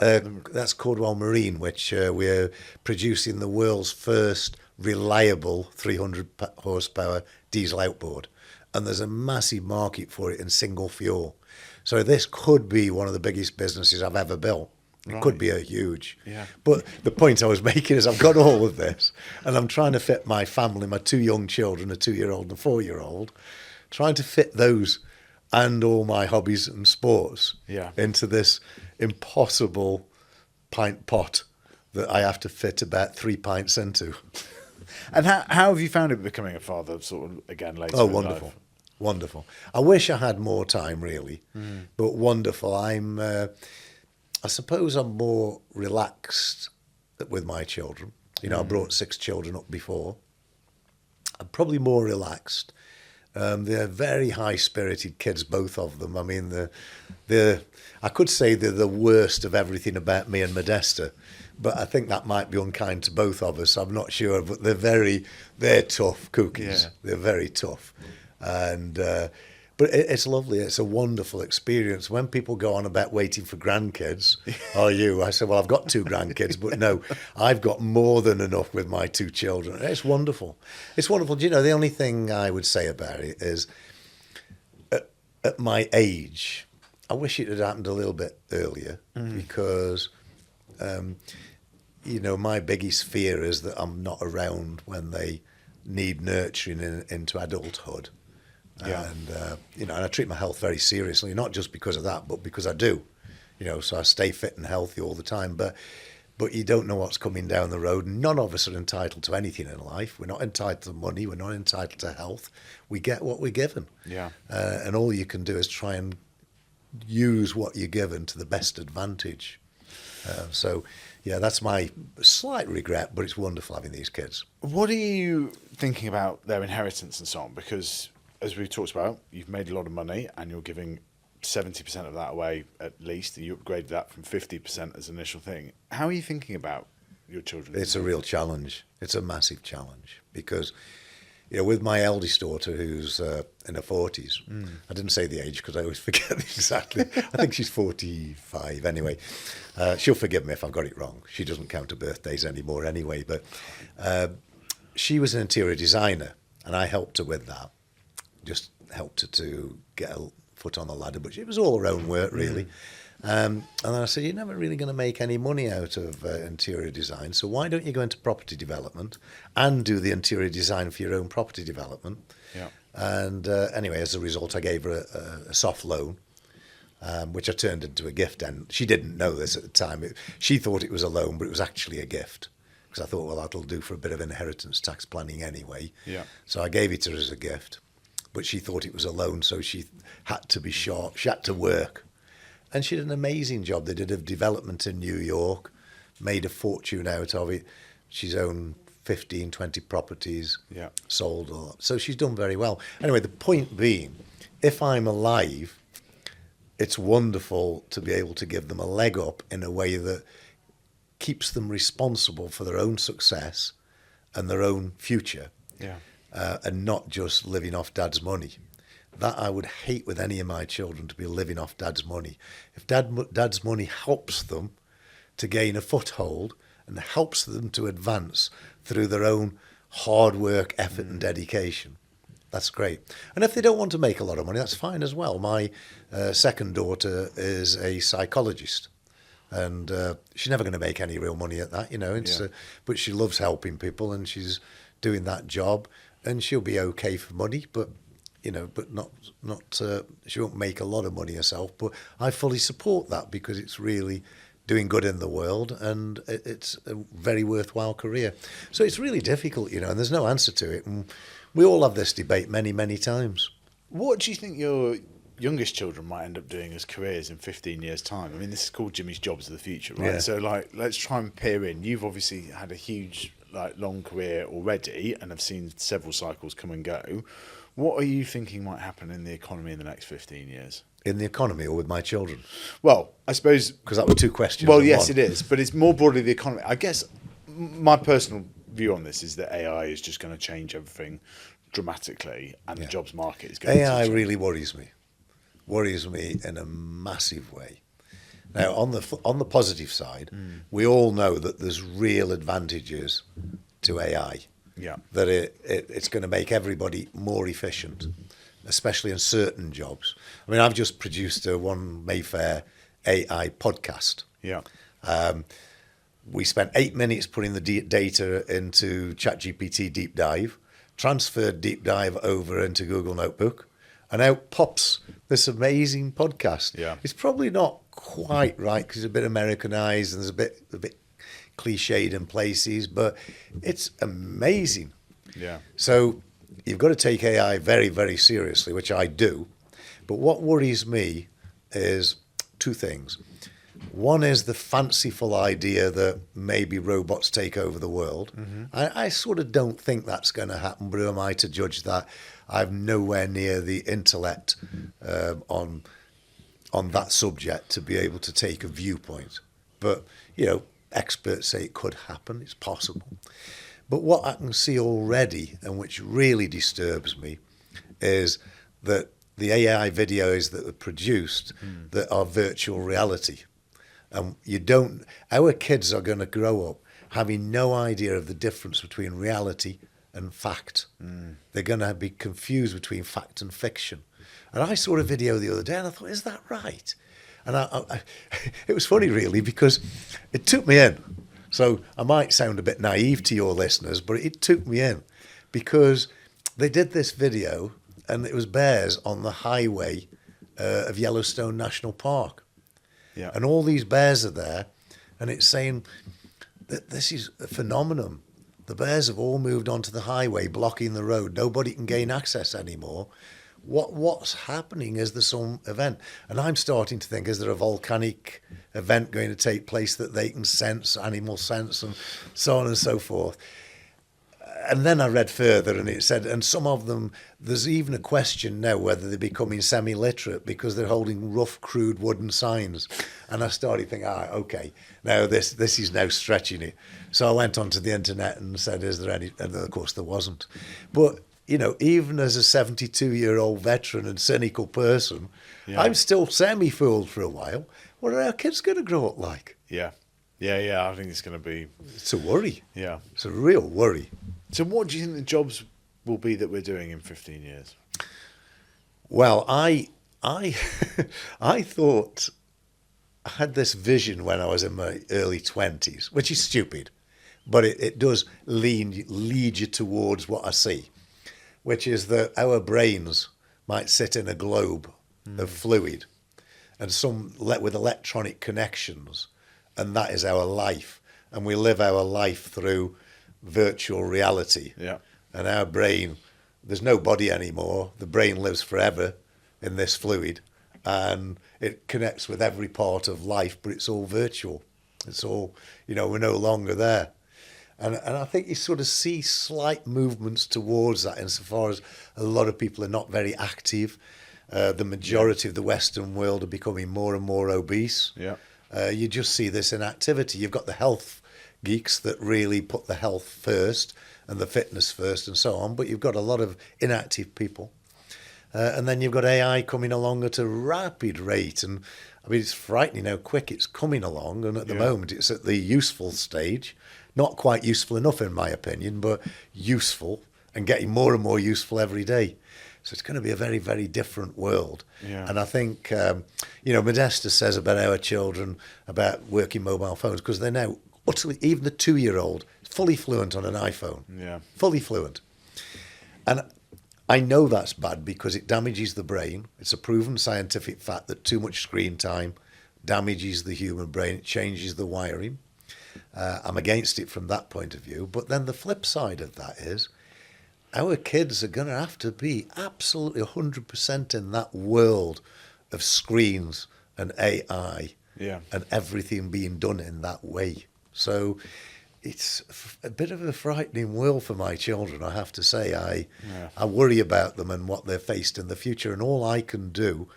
That's Caudwell Marine, which we're producing the world's first reliable 300 horsepower diesel outboard. And there's a massive market for it in single fuel. So this could be one of the biggest businesses I've ever built. It could be a huge. Yeah. But the point I was making is I've got all of this and I'm trying to fit my family, my 2 young children, a 2-year-old and a 4-year-old, trying to fit those and all my hobbies and sports into this impossible pint pot that I have to fit about 3 pints into. And how have you found it becoming a father sort of again later in wonderful. life? Wonderful. I wish I had more time, really, but wonderful. I suppose I'm more relaxed with my children. You know, I brought 6 children up before. I'm probably more relaxed. They're very high-spirited kids, both of them. I mean, I could say they're the worst of everything about me and Modesta, but I think that might be unkind to both of us. I'm not sure, but they're tough cookies. Yeah. They're very tough. And but it's lovely. It's a wonderful experience. When people go on about waiting for grandkids, are you? I said, well, I've got 2 grandkids, but no, I've got more than enough with my 2 children. It's wonderful. It's wonderful. Do you know, the only thing I would say about it is at my age, I wish it had happened a little bit earlier because, you know, my biggest fear is that I'm not around when they need nurturing into adulthood. Yeah. And, you know, and I treat my health very seriously, not just because of that, but because I do, you know, so I stay fit and healthy all the time. But you don't know what's coming down the road. None of us are entitled to anything in life. We're not entitled to money. We're not entitled to health. We get what we're given. Yeah. And all you can do is try and use what you're given to the best advantage. So, yeah, that's my slight regret, but it's wonderful having these kids. What are you thinking about their inheritance and so on? Because as we talked about, you've made a lot of money and you're giving 70% of that away at least, and you upgraded that from 50% as an initial thing. How are you thinking about your children? It's a real challenge. It's a massive challenge because, you know, with my eldest daughter who's in her 40s, I didn't say the age because I always forget exactly. I think she's 45 anyway. She'll forgive me if I've got it wrong. She doesn't count her birthdays anymore anyway, but she was an interior designer and I helped her with that. Just helped her to get a foot on the ladder, but it was all her own work, really. And then I said, you're never really going to make any money out of interior design, so why don't you go into property development and do the interior design for your own property development? Yeah. And anyway, as a result, I gave her a soft loan, which I turned into a gift. And she didn't know this at the time. She thought it was a loan, but it was actually a gift. Because I thought, well, that'll do for a bit of inheritance tax planning anyway. Yeah. So I gave it to her as a gift. But she thought it was a loan, so she had to be sharp. She had to work. And she did an amazing job. They did a development in New York, made a fortune out of it. She's owned 15, 20 properties, sold all that. So she's done very well. Anyway, the point being, if I'm alive, it's wonderful to be able to give them a leg up in a way that keeps them responsible for their own success and their own future. Yeah. And not just living off dad's money. That I would hate with any of my children, to be living off dad's money. If dad's money helps them to gain a foothold and helps them to advance through their own hard work, effort and dedication, that's great. And if they don't want to make a lot of money, that's fine as well. My second daughter is a psychologist. And she's never going to make any real money at that, you know. But she loves helping people and she's doing that job. And she'll be okay for money, but you know, but not. She won't make a lot of money herself. But I fully support that because it's really doing good in the world, and it's a very worthwhile career. So it's really difficult, and there's no answer to it. And we all have this debate many, many times. What do you think your youngest children might end up doing as careers in 15 years' time? I mean, this is called Jimmy's Jobs of the Future, right? Yeah. So, let's try and peer in. You've obviously had a huge, long career already and have seen several cycles come and go. What are you thinking might happen in the economy in the next 15 years? In the economy or with my children? Well, I suppose... Because that were two questions. Well, in yes, one. it is. But it's more broadly the economy. I guess my personal view on this is that AI is just going to change everything dramatically, and the jobs market is going AI to... really worries me in a massive way. Now, on the positive side, we all know that there's real advantages to AI. Yeah. That it's going to make everybody more efficient, especially in certain jobs. I mean, I've just produced a One Mayfair AI podcast. Yeah. We spent 8 minutes putting the data into ChatGPT Deep Dive, transferred Deep Dive over into Google Notebook, and out pops this amazing podcast. Yeah. It's probably not quite right because it's a bit Americanized and there's a bit cliched in places, but it's amazing. Yeah. So you've got to take AI very, very seriously, which I do. But what worries me is two things. One is the fanciful idea that maybe robots take over the world. Mm-hmm. I sort of don't think that's going to happen, but who am I to judge that? I'm nowhere near the intellect on that subject to be able to take a viewpoint. But, experts say it could happen, it's possible. But what I can see already, and which really disturbs me, is that the AI videos that are produced that are virtual reality. Our kids are going to grow up having no idea of the difference between reality and fact. They're going to be confused between fact and fiction. And I saw a video the other day and I thought, is that right? And it was funny, really, because it took me in. So I might sound a bit naive to your listeners, but it took me in because they did this video and it was bears on the highway of Yellowstone National Park. Yeah. And all these bears are there, and it's saying that this is a phenomenon. The bears have all moved onto the highway, blocking the road. Nobody can gain access anymore. What's happening? Is there some event? And I'm starting to think, is there a volcanic event going to take place that they can sense, animal sense, and so on and so forth? And then I read further and it said, and some of them, there's even a question now whether they're becoming semi-literate because they're holding rough, crude wooden signs. And I started thinking, okay, now this is now stretching it. So I went onto the internet and said, is there any? And of course there wasn't. But, even as a 72-year-old veteran and cynical person, I'm still semi-fooled for a while. What are our kids going to grow up like? Yeah. I think it's going to be... It's a worry. Yeah. It's a real worry. So what do you think the jobs will be that we're doing in 15 years? Well, I thought I had this vision when I was in my early 20s, which is stupid, but it does lead you towards what I see, which is that our brains might sit in a globe of fluid and some with electronic connections, and that is our life, and we live our life through virtual reality. Yeah. And our brain, there's no body anymore. The brain lives forever in this fluid, and it connects with every part of life, but it's all virtual. It's all, we're no longer there. And I think you sort of see slight movements towards that insofar as a lot of people are not very active. The majority of the Western world are becoming more and more obese. Yeah. You just see this in activity. You've got the health geeks that really put the health first and the fitness first and so on, but you've got a lot of inactive people. And then you've got AI coming along at a rapid rate. And I mean, it's frightening how quick it's coming along. And at the moment, it's at the useful stage. Not quite useful enough, in my opinion, but useful and getting more and more useful every day. So it's going to be a very, very different world. Yeah. And I think, Modesta says about our children, about working mobile phones, because they're now utterly, even the 2-year-old, fully fluent on an iPhone. Yeah. Fully fluent. And I know that's bad because it damages the brain. It's a proven scientific fact that too much screen time damages the human brain, it changes the wiring. I'm against it from that point of view. But then the flip side of that is our kids are going to have to be absolutely 100% in that world of screens and AI and everything being done in that way. So it's a bit of a frightening world for my children, I have to say. I worry about them and what they're faced in the future. And all I can do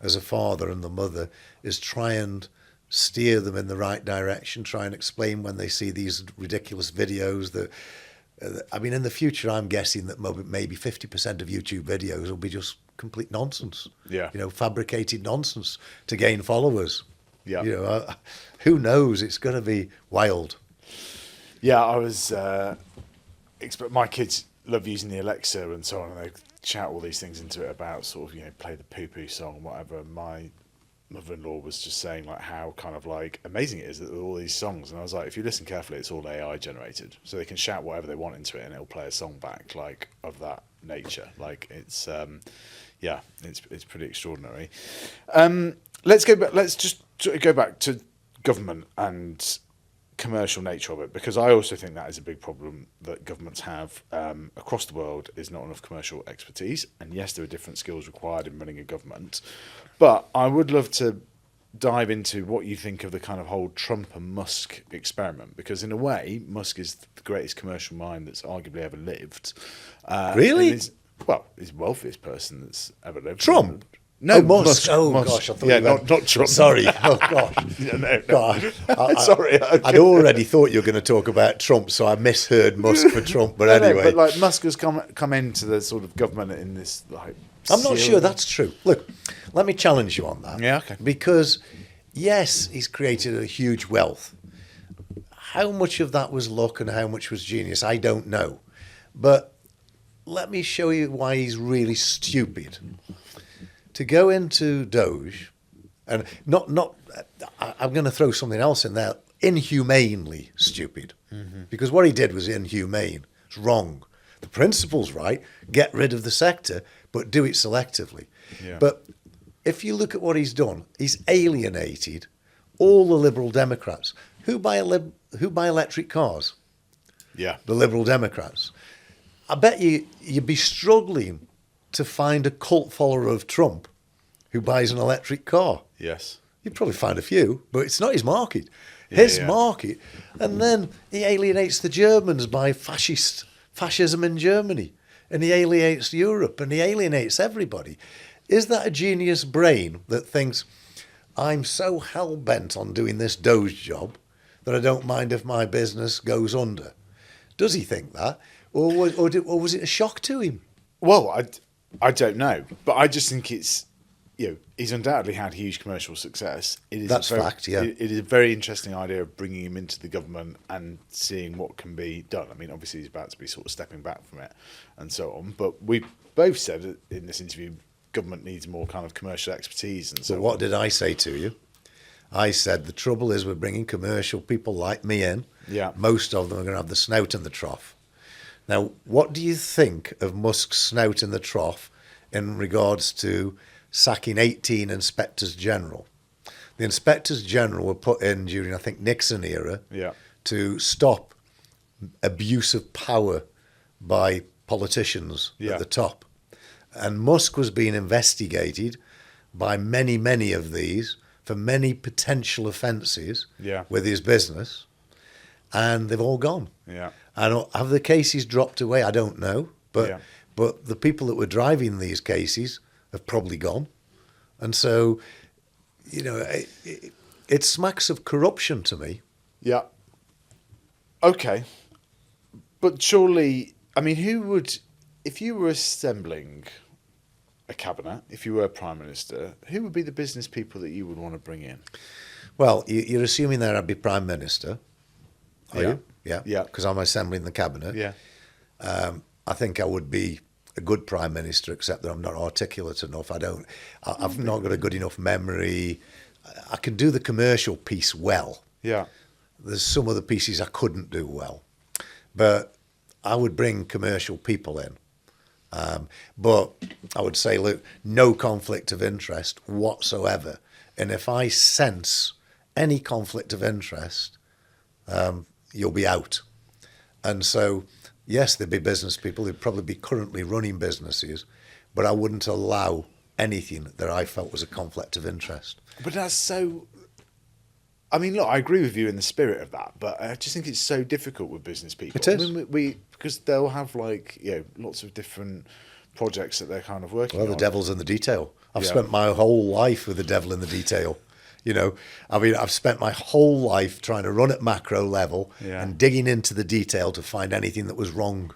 as a father and the mother is try and steer them in the right direction, try and explain when they see these ridiculous videos that, I mean, in the future, I'm guessing that maybe 50% of YouTube videos will be just complete nonsense. Yeah. You know, fabricated nonsense to gain followers. Yeah. You know, who knows? It's going to be wild. Yeah, I was. My kids love using the Alexa and so on, and they shout all these things into it about sort of, you know, play the poo poo song, whatever. My mother-in-law was just saying like how kind of like amazing it is that there are all these songs, and I was like, if you listen carefully, it's all AI generated, so they can shout whatever they want into it, and it'll play a song back like of that nature. Like it's it's pretty extraordinary. Let's go back. Let's just go back to government and commercial nature of it, because I also think that is a big problem that governments have across the world, is not enough commercial expertise. And yes, there are different skills required in running a government, but I would love to dive into what you think of the kind of whole Trump and Musk experiment, because in a way Musk is the greatest commercial mind that's arguably ever lived. Really? He's the wealthiest person that's ever lived. Trump? No, Musk. Oh, Musk. gosh. I thought Yeah, you meant... not Trump. Sorry. Oh, gosh. No. God. Sorry. I'd already thought you were going to talk about Trump, so I misheard Musk for Trump. But No, anyway. but like Musk has come into the sort of government in this like. I'm not sure that's true. Look, let me challenge you on that. Yeah, okay. Because, yes, he's created a huge wealth. How much of that was luck and how much was genius, I don't know. But let me show you why he's really stupid. To go into Doge, and I'm going to throw something else in there, inhumanely stupid. Mm-hmm. Because what he did was inhumane. It's wrong. The principle's right. Get rid of the sector, but do it selectively. Yeah. But if you look at what he's done, he's alienated all the Liberal Democrats. Who buy electric cars? Yeah. The Liberal Democrats. I bet you'd be struggling to find a cult follower of Trump who buys an electric car. Yes. You'd probably find a few, but it's not his market. His market. And then he alienates the Germans by fascism in Germany. And he alienates Europe, and he alienates everybody. Is that a genius brain that thinks, I'm so hell-bent on doing this Doge job that I don't mind if my business goes under? Does he think that? Or was it a shock to him? Well, I don't know, but I just think it's, you know, he's undoubtedly had huge commercial success. That's fact, yeah. It is a very interesting idea of bringing him into the government and seeing what can be done. I mean, obviously he's about to be sort of stepping back from it and so on, but we both said in this interview, government needs more kind of commercial expertise and so on. So what did I say to you? I said the trouble is we're bringing commercial people like me in. Yeah. Most of them are going to have the snout in the trough. Now, what do you think of Musk's snout in the trough in regards to sacking 18 inspectors general? The inspectors general were put in during, I think, Nixon era to stop abuse of power by politicians at the top. And Musk was being investigated by many, many of these for many potential offences with his business, and they've all gone. Yeah. And have the cases dropped away? I don't know, but the people that were driving these cases have probably gone, and so, you know, it smacks of corruption to me. Yeah. Okay, but surely, I mean, who would, if you were assembling a cabinet, if you were Prime Minister, who would be the business people that you would want to bring in? Well, you're assuming that I'd be Prime Minister, are you? Yeah. Because I'm assembling the cabinet. Yeah. I think I would be a good Prime Minister, except that I'm not articulate enough. I've not got a good enough memory. I can do the commercial piece well. Yeah. There's some of the pieces I couldn't do well. But I would bring commercial people in. But I would say, look, no conflict of interest whatsoever And if I sense any conflict of interest, you'll be out. And so, yes, there'd be business people, they'd probably be currently running businesses, but I wouldn't allow anything that I felt was a conflict of interest. But that's so... I mean, look, I agree with you in the spirit of that, but I just think it's so difficult with business people. It is. I mean, because they'll have lots of different projects that they're kind of working on. Well, the devil's in the detail. I've Yeah. spent my whole life with the devil in the detail. I've spent my whole life trying to run at macro level and digging into the detail to find anything that was wrong.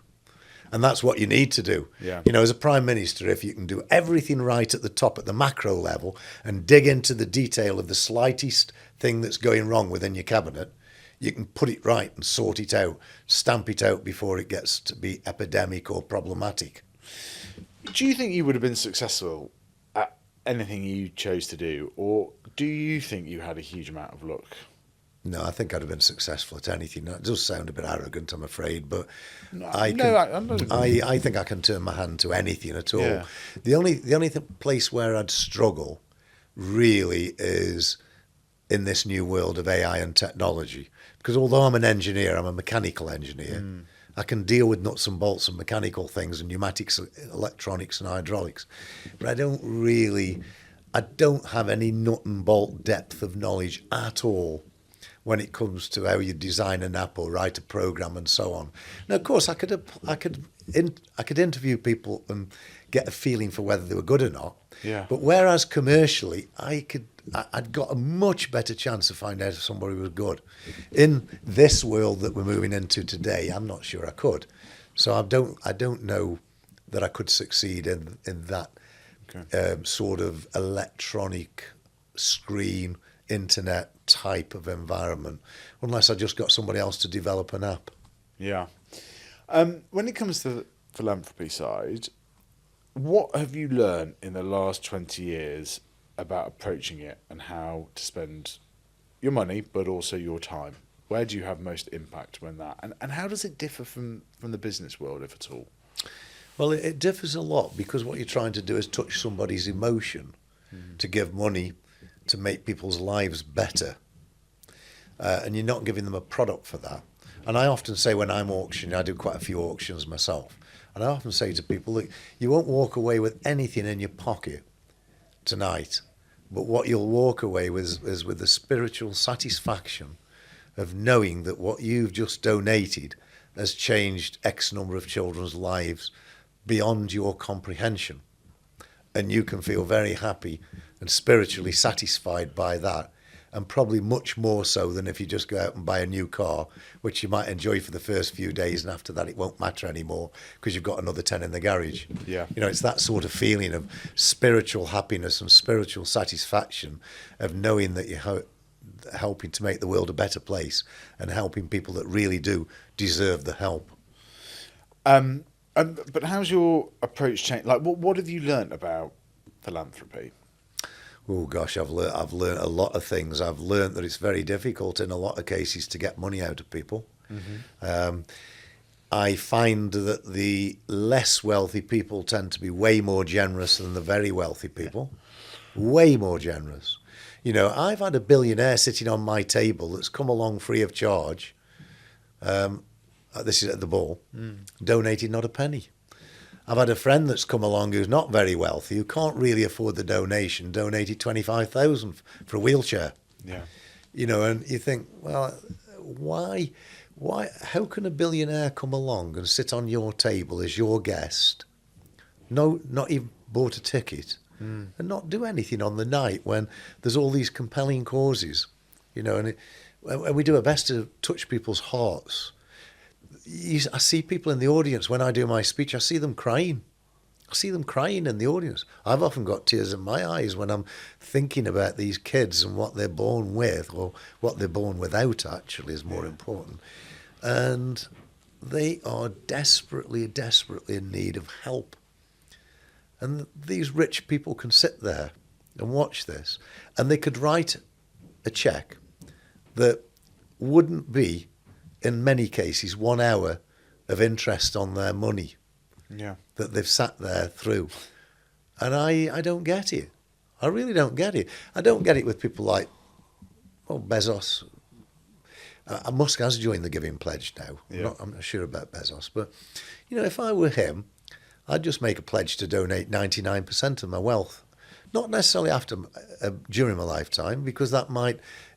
And that's what you need to do. Yeah. As a prime minister, if you can do everything right at the top, at the macro level, and dig into the detail of the slightest thing that's going wrong within your cabinet, you can put it right and sort it out, stamp it out before it gets to be epidemic or problematic. Do you think you would have been successful at anything you chose to do, or do you think you had a huge amount of luck? No, I think I'd have been succething at anything. That does sound a bit arrogant, I'm afraid, but I think I can turn my hand to anything at all. Yeah. The only place where I'd struggle really is in this new world of AI and technology. Because although I'm an engineer, I'm a mechanical engineer. I can deal with nuts and bolts and mechanical things and pneumatics, electronics and hydraulics. But I don't have any nut and bolt depth of knowledge at all when it comes to how you design an app or write a program and so on. Now, of course, I could interview people and get a feeling for whether they were good or not. Yeah. But whereas commercially, I'd got a much better chance of finding out if somebody was good. In this world that we're moving into today, I'm not sure I could. So I don't know that I could succeed in that sort of electronic screen, internet type of environment, unless I just got somebody else to develop an app. Yeah. When it comes to the philanthropy side, what have you learned in the last 20 years about approaching it and how to spend your money, but also your time? Where do you have most impact when that? And how does it differ from the business world, if at all? Well, it differs a lot because what you're trying to do is touch somebody's emotion to give money to make people's lives better. And you're not giving them a product for that. And I often say when I'm auctioning, I do quite a few auctions myself, and I often say to people, look, you won't walk away with anything in your pocket tonight, but what you'll walk away with is with the spiritual satisfaction of knowing that what you've just donated has changed X number of children's lives beyond your comprehension. And you can feel very happy and spiritually satisfied by that, and probably much more so than if you just go out and buy a new car, which you might enjoy for the first few days, and after that it won't matter anymore because you've got another 10 in the garage. Yeah. It's that sort of feeling of spiritual happiness and spiritual satisfaction of knowing that you're helping to make the world a better place and helping people that really do deserve the help. But how's your approach changed? Like, what have you learnt about philanthropy? Oh gosh, I've learnt a lot of things. I've learnt that it's very difficult in a lot of cases to get money out of people. I find that the less wealthy people tend to be way more generous than the very wealthy people. Way more generous. I've had a billionaire sitting on my table that's come along free of charge. This is at the ball, donated not a penny. I've had a friend that's come along who's not very wealthy, who can't really afford the donation, donated 25,000 for a wheelchair. Yeah. And you think, well, why, how can a billionaire come along and sit on your table as your guest, not even bought a ticket, and not do anything on the night when there's all these compelling causes, and we do our best to touch people's hearts. I see people in the audience when I do my speech. I see them crying. I see them crying in the audience. I've often got tears in my eyes when I'm thinking about these kids and what they're born with, or what they're born without, actually, is more important. And they are desperately, desperately in need of help. And these rich people can sit there and watch this, and they could write a check that wouldn't be, in many cases, 1 hour of interest on their money that they've sat there through. And I don't get it. I really don't get it. I don't get it with people like, Bezos. Musk has joined the Giving Pledge now. Yeah. I'm not sure about Bezos, but if I were him, I'd just make a pledge to donate 99% of my wealth. Not necessarily during my lifetime, because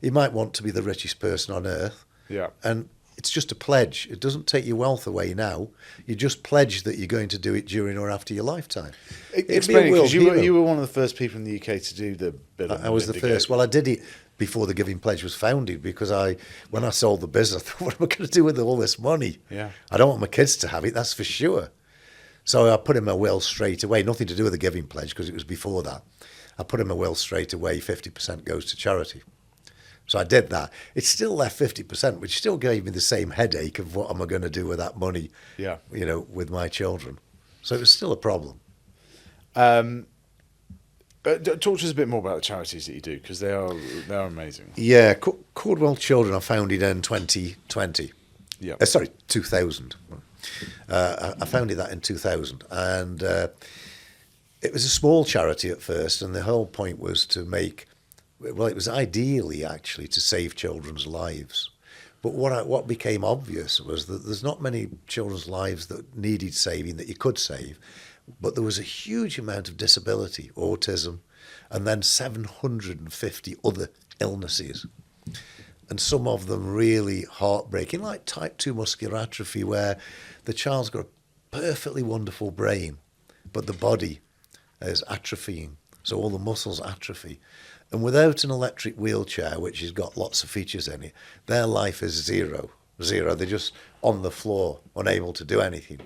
he might want to be the richest person on earth. Yeah. And it's just a pledge. It doesn't take your wealth away now. You just pledge that you're going to do it during or after your lifetime. Explain it, because you were one of the first people in the UK to do the Bill and I was the Melinda first. Well, I did it before the Giving Pledge was founded, because when I sold the business, I thought, what am I going to do with all this money? Yeah. I don't want my kids to have it, that's for sure. So I put in my will straight away, nothing to do with the Giving Pledge, because it was before that. I put in my will straight away, 50% goes to charity. So I did that. It still left 50%, which still gave me the same headache of what am I going to do with that money, with my children. So it was still a problem. Talk to us a bit more about the charities that you do, because they're amazing. Yeah, Caudwell Children I founded in 2020. Yeah. 2000. I founded that in 2000, and it was a small charity at first, and the whole point was to it was ideally actually to save children's lives. But what became obvious was that there's not many children's lives that needed saving that you could save, but there was a huge amount of disability, autism, and then 750 other illnesses. And some of them really heartbreaking, like type 2 muscular atrophy, where the child's got a perfectly wonderful brain, but the body is atrophying, so all the muscles atrophy. And without an electric wheelchair, which has got lots of features in it, their life is zero. They're just on the floor, unable to do anything,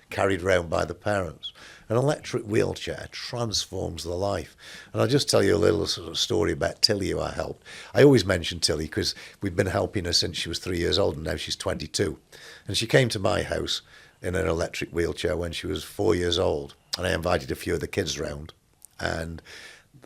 carried around by the parents. An electric wheelchair transforms the life. And I'll just tell you a little sort of story about Tilly, who I helped. I always mention Tilly because we've been helping her since she was 3 years old, and now she's 22. And she came to my house in an electric wheelchair when she was 4 years old. And I invited a few of the kids round. And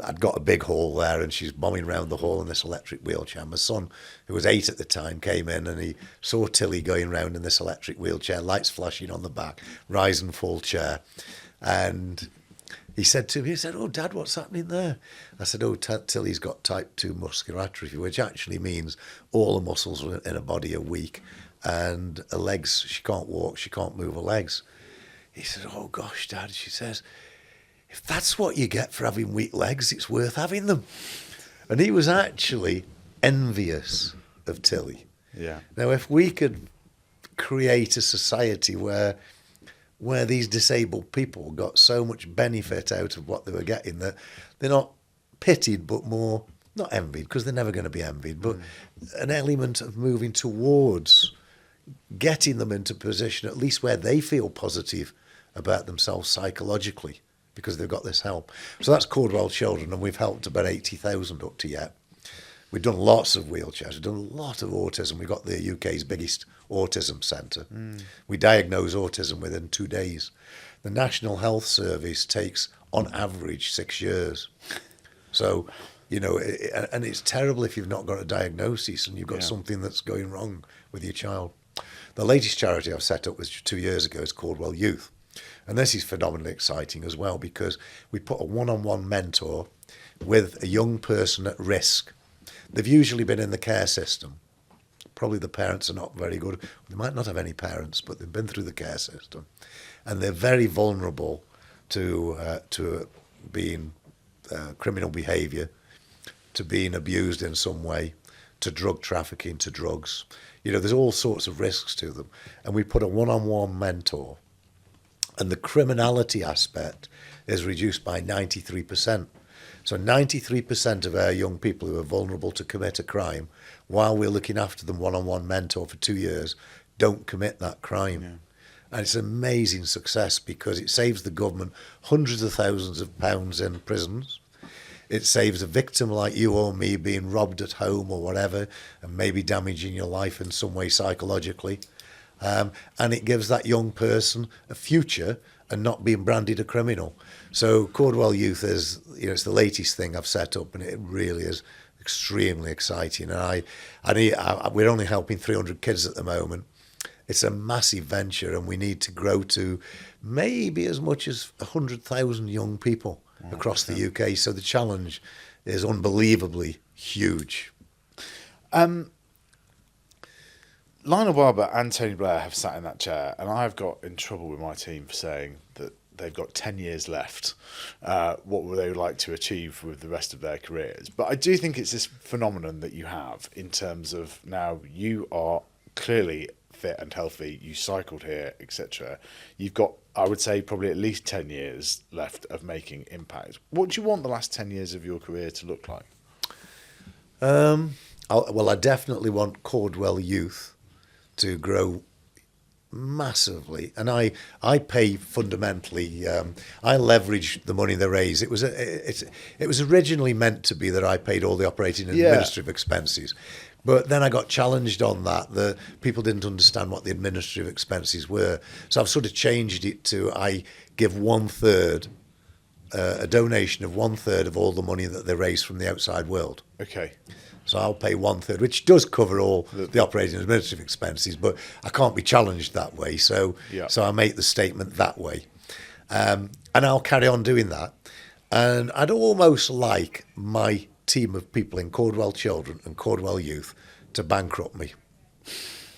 I'd got a big hall there, and she's bombing around the hall in this electric wheelchair. My son, who was 8 at the time, came in, and he saw Tilly going round in this electric wheelchair, lights flashing on the back, rise and fall chair. And he said to me, "Oh, Dad, what's happening there?" I said, "Oh, Tilly's got type 2 muscular atrophy," which actually means all the muscles in her body are weak, and her legs, she can't walk, she can't move her legs. He said, "Oh, gosh, Dad," she says, "if that's what you get for having weak legs, it's worth having them." And he was actually envious of Tilly. Yeah. Now, if we could create a society where these disabled people got so much benefit out of what they were getting, that they're not pitied, but more, not envied, because they're never going to be envied, but an element of moving towards getting them into a position at least where they feel positive about themselves psychologically, because they've got this help. So that's Caudwell Children, and we've helped about 80,000 up to yet. We've done lots of wheelchairs. We've done a lot of autism. We've got the UK's biggest autism centre. We diagnose autism within 2 days. The National Health Service takes, on average, 6 years. So, and it's terrible if you've not got a diagnosis and you've got something that's going wrong with your child. The latest charity I've set up was 2 years ago. It's Caudwell Youth. And this is phenomenally exciting as well, because we put a one-on-one mentor with a young person at risk. They've usually been in the care system. Probably the parents are not very good. They might not have any parents, but they've been through the care system. And they're very vulnerable to being criminal behaviour, to being abused in some way, to drug trafficking, to drugs. There's all sorts of risks to them. And we put a one-on-one mentor. And the criminality aspect is reduced by 93%. So 93% of our young people who are vulnerable to commit a crime, while we're looking after them one-on-one mentor for 2 years, don't commit that crime. Yeah. And it's an amazing success, because it saves the government hundreds of thousands of pounds in prisons. It saves a victim like you or me being robbed at home or whatever, and maybe damaging your life in some way psychologically. And it gives that young person a future and not being branded a criminal. So Caudwell Youth is, it's the latest thing I've set up, and it really is extremely exciting. And we're only helping 300 kids at the moment, it's a massive venture, and we need to grow to maybe as much as 100,000 young people across the UK. So the challenge is unbelievably huge. Lionel Barber and Tony Blair have sat in that chair, and I've got in trouble with my team for saying that they've got 10 years left. What would they would like to achieve with the rest of their careers? But I do think it's this phenomenon that you have in terms of now you are clearly fit and healthy, you cycled here, etc. You've got, I would say, probably at least 10 years left of making impact. What do you want the last 10 years of your career to look like? Well, I definitely want Caudwell Youth to grow massively, and I pay fundamentally. I leverage the money they raise. It was originally meant to be that I paid all the operating and administrative expenses, but then I got challenged on that. The people didn't understand what the administrative expenses were, so I've sort of changed it to I give 1/3, a donation of 1/3 of all the money that they raise from the outside world. Okay. So I'll pay 1/3, which does cover all the operating and administrative expenses, but I can't be challenged that way. So I make the statement that way. And I'll carry on doing that. And I'd almost like my team of people in Caudwell Children and Caudwell Youth to bankrupt me,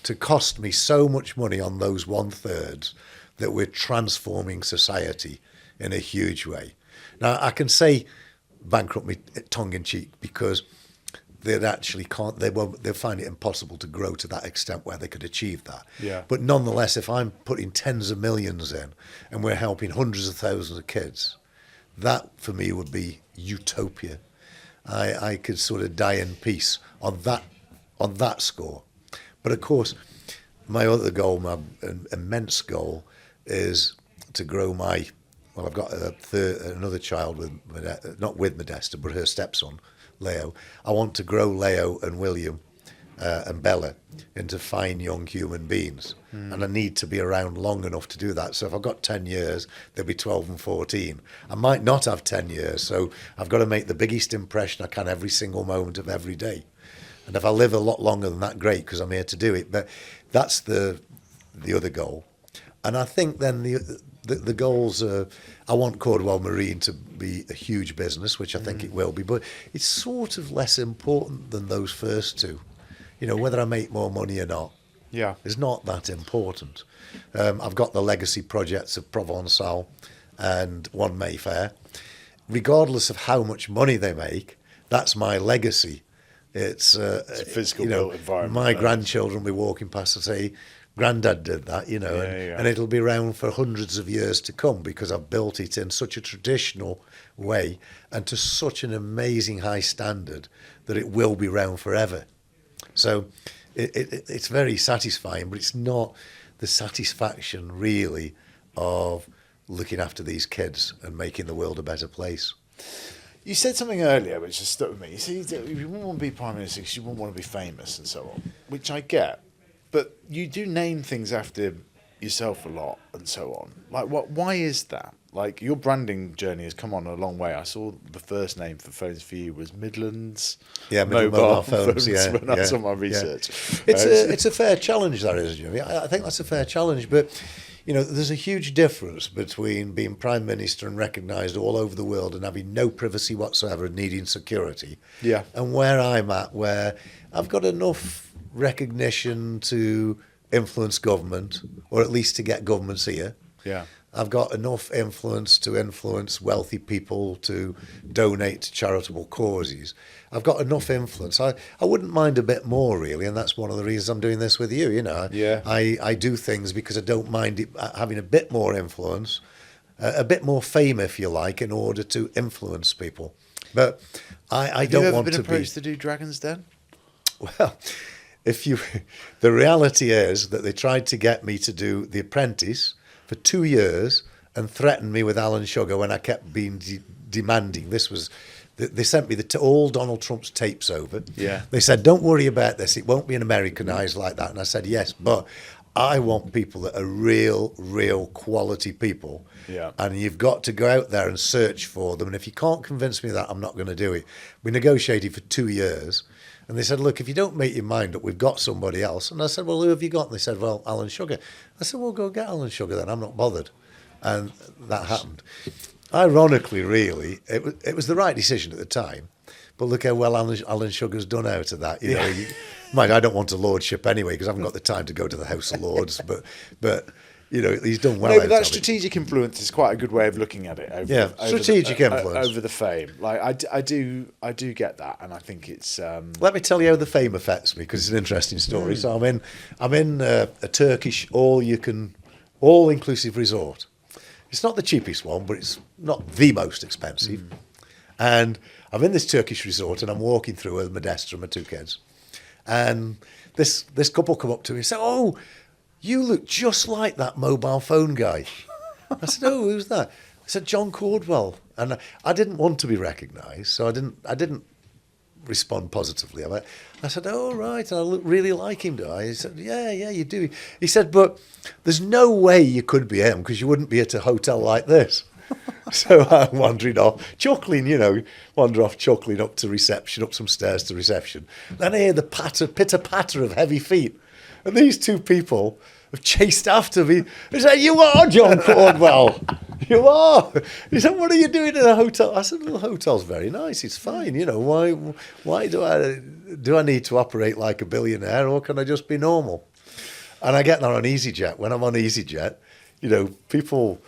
to cost me so much money on those 1/3 that we're transforming society in a huge way. Now, I can say bankrupt me tongue-in-cheek because they actually can't. They'll find it impossible to grow to that extent where they could achieve that. Yeah. But nonetheless, if I'm putting tens of millions in and we're helping hundreds of thousands of kids, that for me would be utopia. I could sort of die in peace on that score. But of course, my other goal, my immense goal, is to grow my. Well, I've got another child not with Modesta, but her stepson, Leo. I want to grow Leo and William and Bella into fine young human beings. And I need to be around long enough to do that. So if I've got 10 years, they'll be 12 and 14. I might not have 10 years, so I've got to make the biggest impression I can every single moment of every day. And if I live a lot longer than that, great, because I'm here to do it. But that's the other goal. And I think then the goals are, I want Caudwell Marine to be a huge business, which I think it will be, but it's sort of less important than those first two. You know, whether I make more money or not is not that important. I've got the legacy projects of Provençal and One Mayfair. Regardless of how much money they make, that's my legacy. It's a physical built environment. My grandchildren will be walking past and say, Grandad did that, you know, and it'll be around for hundreds of years to come because I've built it in such a traditional way and to such an amazing high standard that it will be around forever. So it's very satisfying, but it's not the satisfaction really of looking after these kids and making the world a better place. You said something earlier which has stuck with me. You said you wouldn't want to be Prime Minister because you wouldn't want to be famous and so on, which I get. But you do name things after yourself a lot and so on. Like, why is that? Like, your branding journey has come on a long way. I saw the first name for phones for you was Midlands. Yeah, mobile phones. When I saw my research. It's a fair challenge, that is, Jimmy. I think that's a fair challenge. But, you know, there's a huge difference between being Prime Minister and recognised all over the world and having no privacy whatsoever and needing security. Yeah. And where I'm at, where I've got enough recognition to influence government, or at least to get governments here. Yeah. I've got enough influence to influence wealthy people to donate to charitable causes. I've got enough influence. I wouldn't mind a bit more, really, and that's one of the reasons I'm doing this with you. You know, I do things because I don't mind it, having a bit more influence, a bit more fame, if you like, in order to influence people. But I don't want to be. Have you ever been approached to do Dragon's Den? Well, the reality is that they tried to get me to do The Apprentice for 2 years and threatened me with Alan Sugar when I kept being demanding. They sent me all Donald Trump's tapes over. Yeah. They said, don't worry about this. It won't be an Americanized like that. And I said, yes, but I want people that are real quality people. Yeah. And you've got to go out there and search for them. And if you can't convince me of that, I'm not going to do it. We negotiated for 2 years. And they said, look, if you don't make your mind up, we've got somebody else. And I said, well, who have you got? And they said, well, Alan Sugar. I said, well, go get Alan Sugar then. I'm not bothered. And that happened. Ironically, really, it was the right decision at the time. But look how well Alan Sugar's done out of that. You know, mind, I don't want a lordship anyway because I haven't got the time to go to the House of Lords. But you know, he's done well. No, but out that of strategic influence is quite a good way of looking at it. Strategic influence over the fame. Like I do get that, and I think it's. Let me tell you how the fame affects me because it's an interesting story. So I'm in a Turkish all-inclusive resort. It's not the cheapest one, but it's not the most expensive. And I'm in this Turkish resort and I'm walking through with my Modesta and my 2 kids. And this couple come up to me and say, oh, you look just like that mobile phone guy. I said, oh, who's that? I said, John Caudwell. And I didn't want to be recognised, so I didn't respond positively. I said, oh, right, I look really like him, do I? He said, yeah, you do. He said, but there's no way you could be him because you wouldn't be at a hotel like this. So I'm wandering off, chuckling, wander off chuckling up to reception, up some stairs to reception. Then I hear the pitter-patter of heavy feet. And these 2 people have chased after me. They said, you are John Caudwell. You are. He said, what are you doing in a hotel? I said, well, the hotel's very nice. It's fine. Why do I need to operate like a billionaire, or can I just be normal? And I get there on EasyJet. When I'm on EasyJet, people,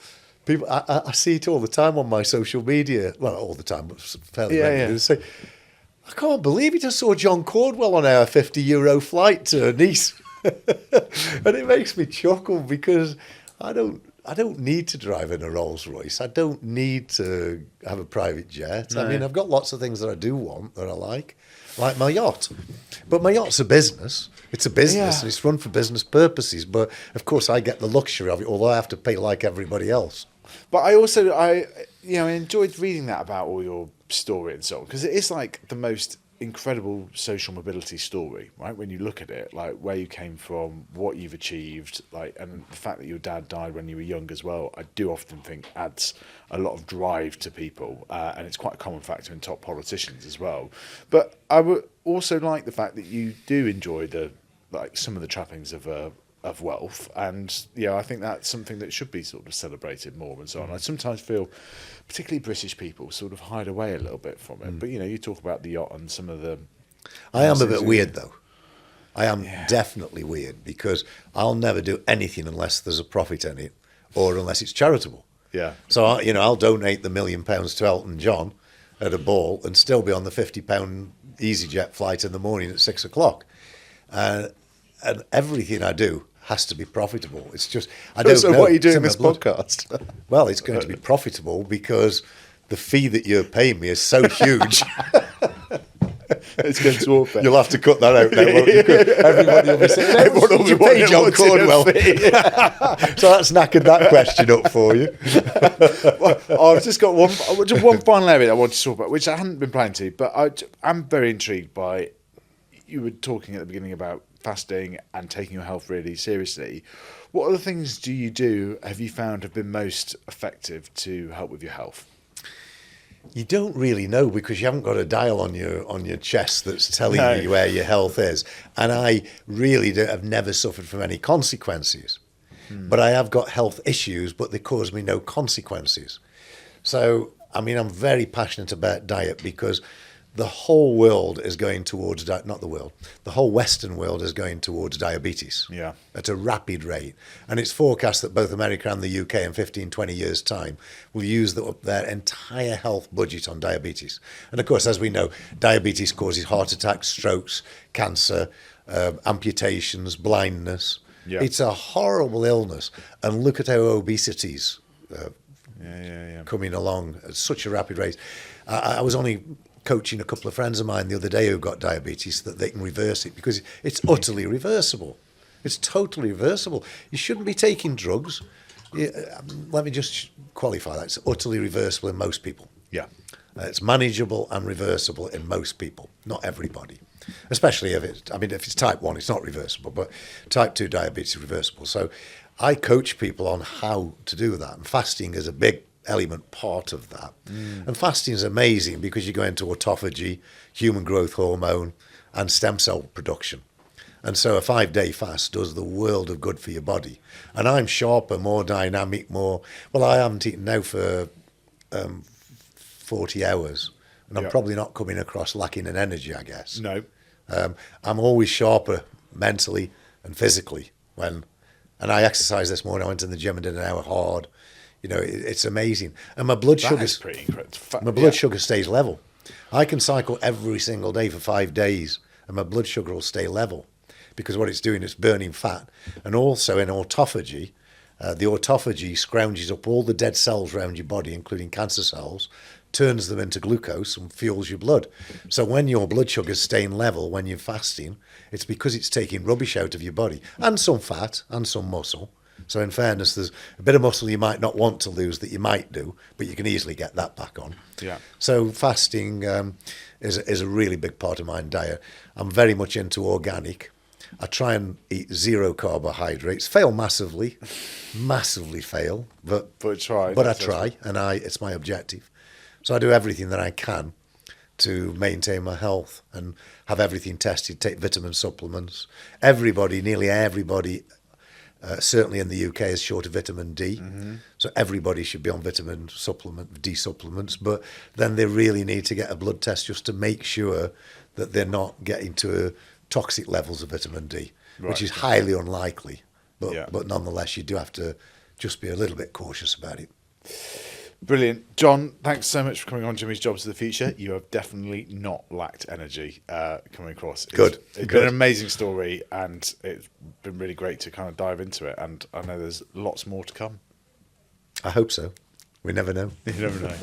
I see it all the time on my social media. Well, not all the time, but fairly regularly. They say, I can't believe it. I saw John Caudwell on our €50 flight to Nice. And it makes me chuckle because I don't need to drive in a Rolls Royce. I don't need to have a private jet. No. I mean, I've got lots of things that I do want that I like my yacht. But my yacht's a business. It's a business and it's run for business purposes. But of course, I get the luxury of it, although I have to pay like everybody else. But I enjoyed reading that about all your story and so on, because it is like the most incredible social mobility story, right? When you look at it, like where you came from, what you've achieved, like, and the fact that your dad died when you were young as well, I do often think adds a lot of drive to people, and it's quite a common factor in top politicians as well. But I would also like the fact that you do enjoy some of the trappings of wealth, and I think that's something that should be sort of celebrated more and so on. I sometimes feel, particularly British people, sort of hide away a little bit from it. But you talk about the yacht and some of the. I am a bit weird though. I am definitely weird because I'll never do anything unless there's a profit in it, or unless it's charitable. Yeah. So I'll donate the £1 million to Elton John at a ball and still be on the £50 EasyJet flight in the morning at 6 o'clock, and everything I do has to be profitable. It's just I don't know. So what are you doing this podcast? Well, it's going to be profitable because the fee that you're paying me is so huge. It's going to open. You'll have to cut that out now. Everybody will be saying, everyone will be paying John Caudwell. So that's knackered that question up for you. I've just got one final area I want to talk about, which I hadn't been planning to, but I'm very intrigued by. You were talking at the beginning about fasting and taking your health really seriously. What other things have you found have been most effective to help with your health? You don't really know because you haven't got a dial on your chest that's telling you where your health is. And I really have never suffered from any consequences. But I have got health issues, but they cause me no consequences. So, I mean, I'm very passionate about diet because the whole world is going towards, the whole Western world is going towards diabetes at a rapid rate. And it's forecast that both America and the UK in 15, 20 years' time will use their entire health budget on diabetes. And of course, as we know, diabetes causes heart attacks, strokes, cancer, amputations, blindness. Yeah. It's a horrible illness. And look at how obesity's coming along at such a rapid rate. I was only coaching a couple of friends of mine the other day who got diabetes that they can reverse it because it's utterly reversible. It's totally reversible. You shouldn't be taking drugs. Let me just qualify that. It's utterly reversible in most people. Yeah. It's manageable and reversible in most people, not everybody. especially if it's type 1, it's not reversible, but type 2 diabetes is reversible. So I coach people on how to do that, and fasting is a big element part of that. And fasting is amazing because you go into autophagy, human growth hormone, and stem cell production. And so a 5-day fast does the world of good for your body. And I'm sharper, more dynamic, I haven't eaten now for 40 hours. And I'm probably not coming across lacking in energy, I guess. No. I'm always sharper mentally and physically. And I exercised this morning. I went to the gym and did an hour hard. It's amazing. And my blood sugar is pretty incredible. My blood sugar stays level. I can cycle every single day for 5 days, and my blood sugar will stay level, because what it's doing is burning fat. And also in autophagy, the autophagy scrounges up all the dead cells around your body, including cancer cells, turns them into glucose and fuels your blood. So when your blood sugar's staying level when you're fasting, it's because it's taking rubbish out of your body, and some fat and some muscle. So in fairness, there's a bit of muscle you might not want to lose that you might do, but you can easily get that back on. Yeah. So fasting is a really big part of my diet. I'm very much into organic. I try and eat 0 carbohydrates. Fail massively fail, but I try, and it's my objective. So I do everything that I can to maintain my health and have everything tested, take vitamin supplements. Nearly everybody, certainly in the UK, is short of vitamin D. So everybody should be on vitamin D supplements, but then they really need to get a blood test just to make sure that they're not getting to toxic levels of vitamin D, which is highly unlikely. But nonetheless, you do have to just be a little bit cautious about it. Brilliant. John, thanks so much for coming on Jimmy's Jobs of the Future. You have definitely not lacked energy coming across. It's been an amazing story, and it's been really great to kind of dive into it. And I know there's lots more to come. I hope so. We never know. You never know.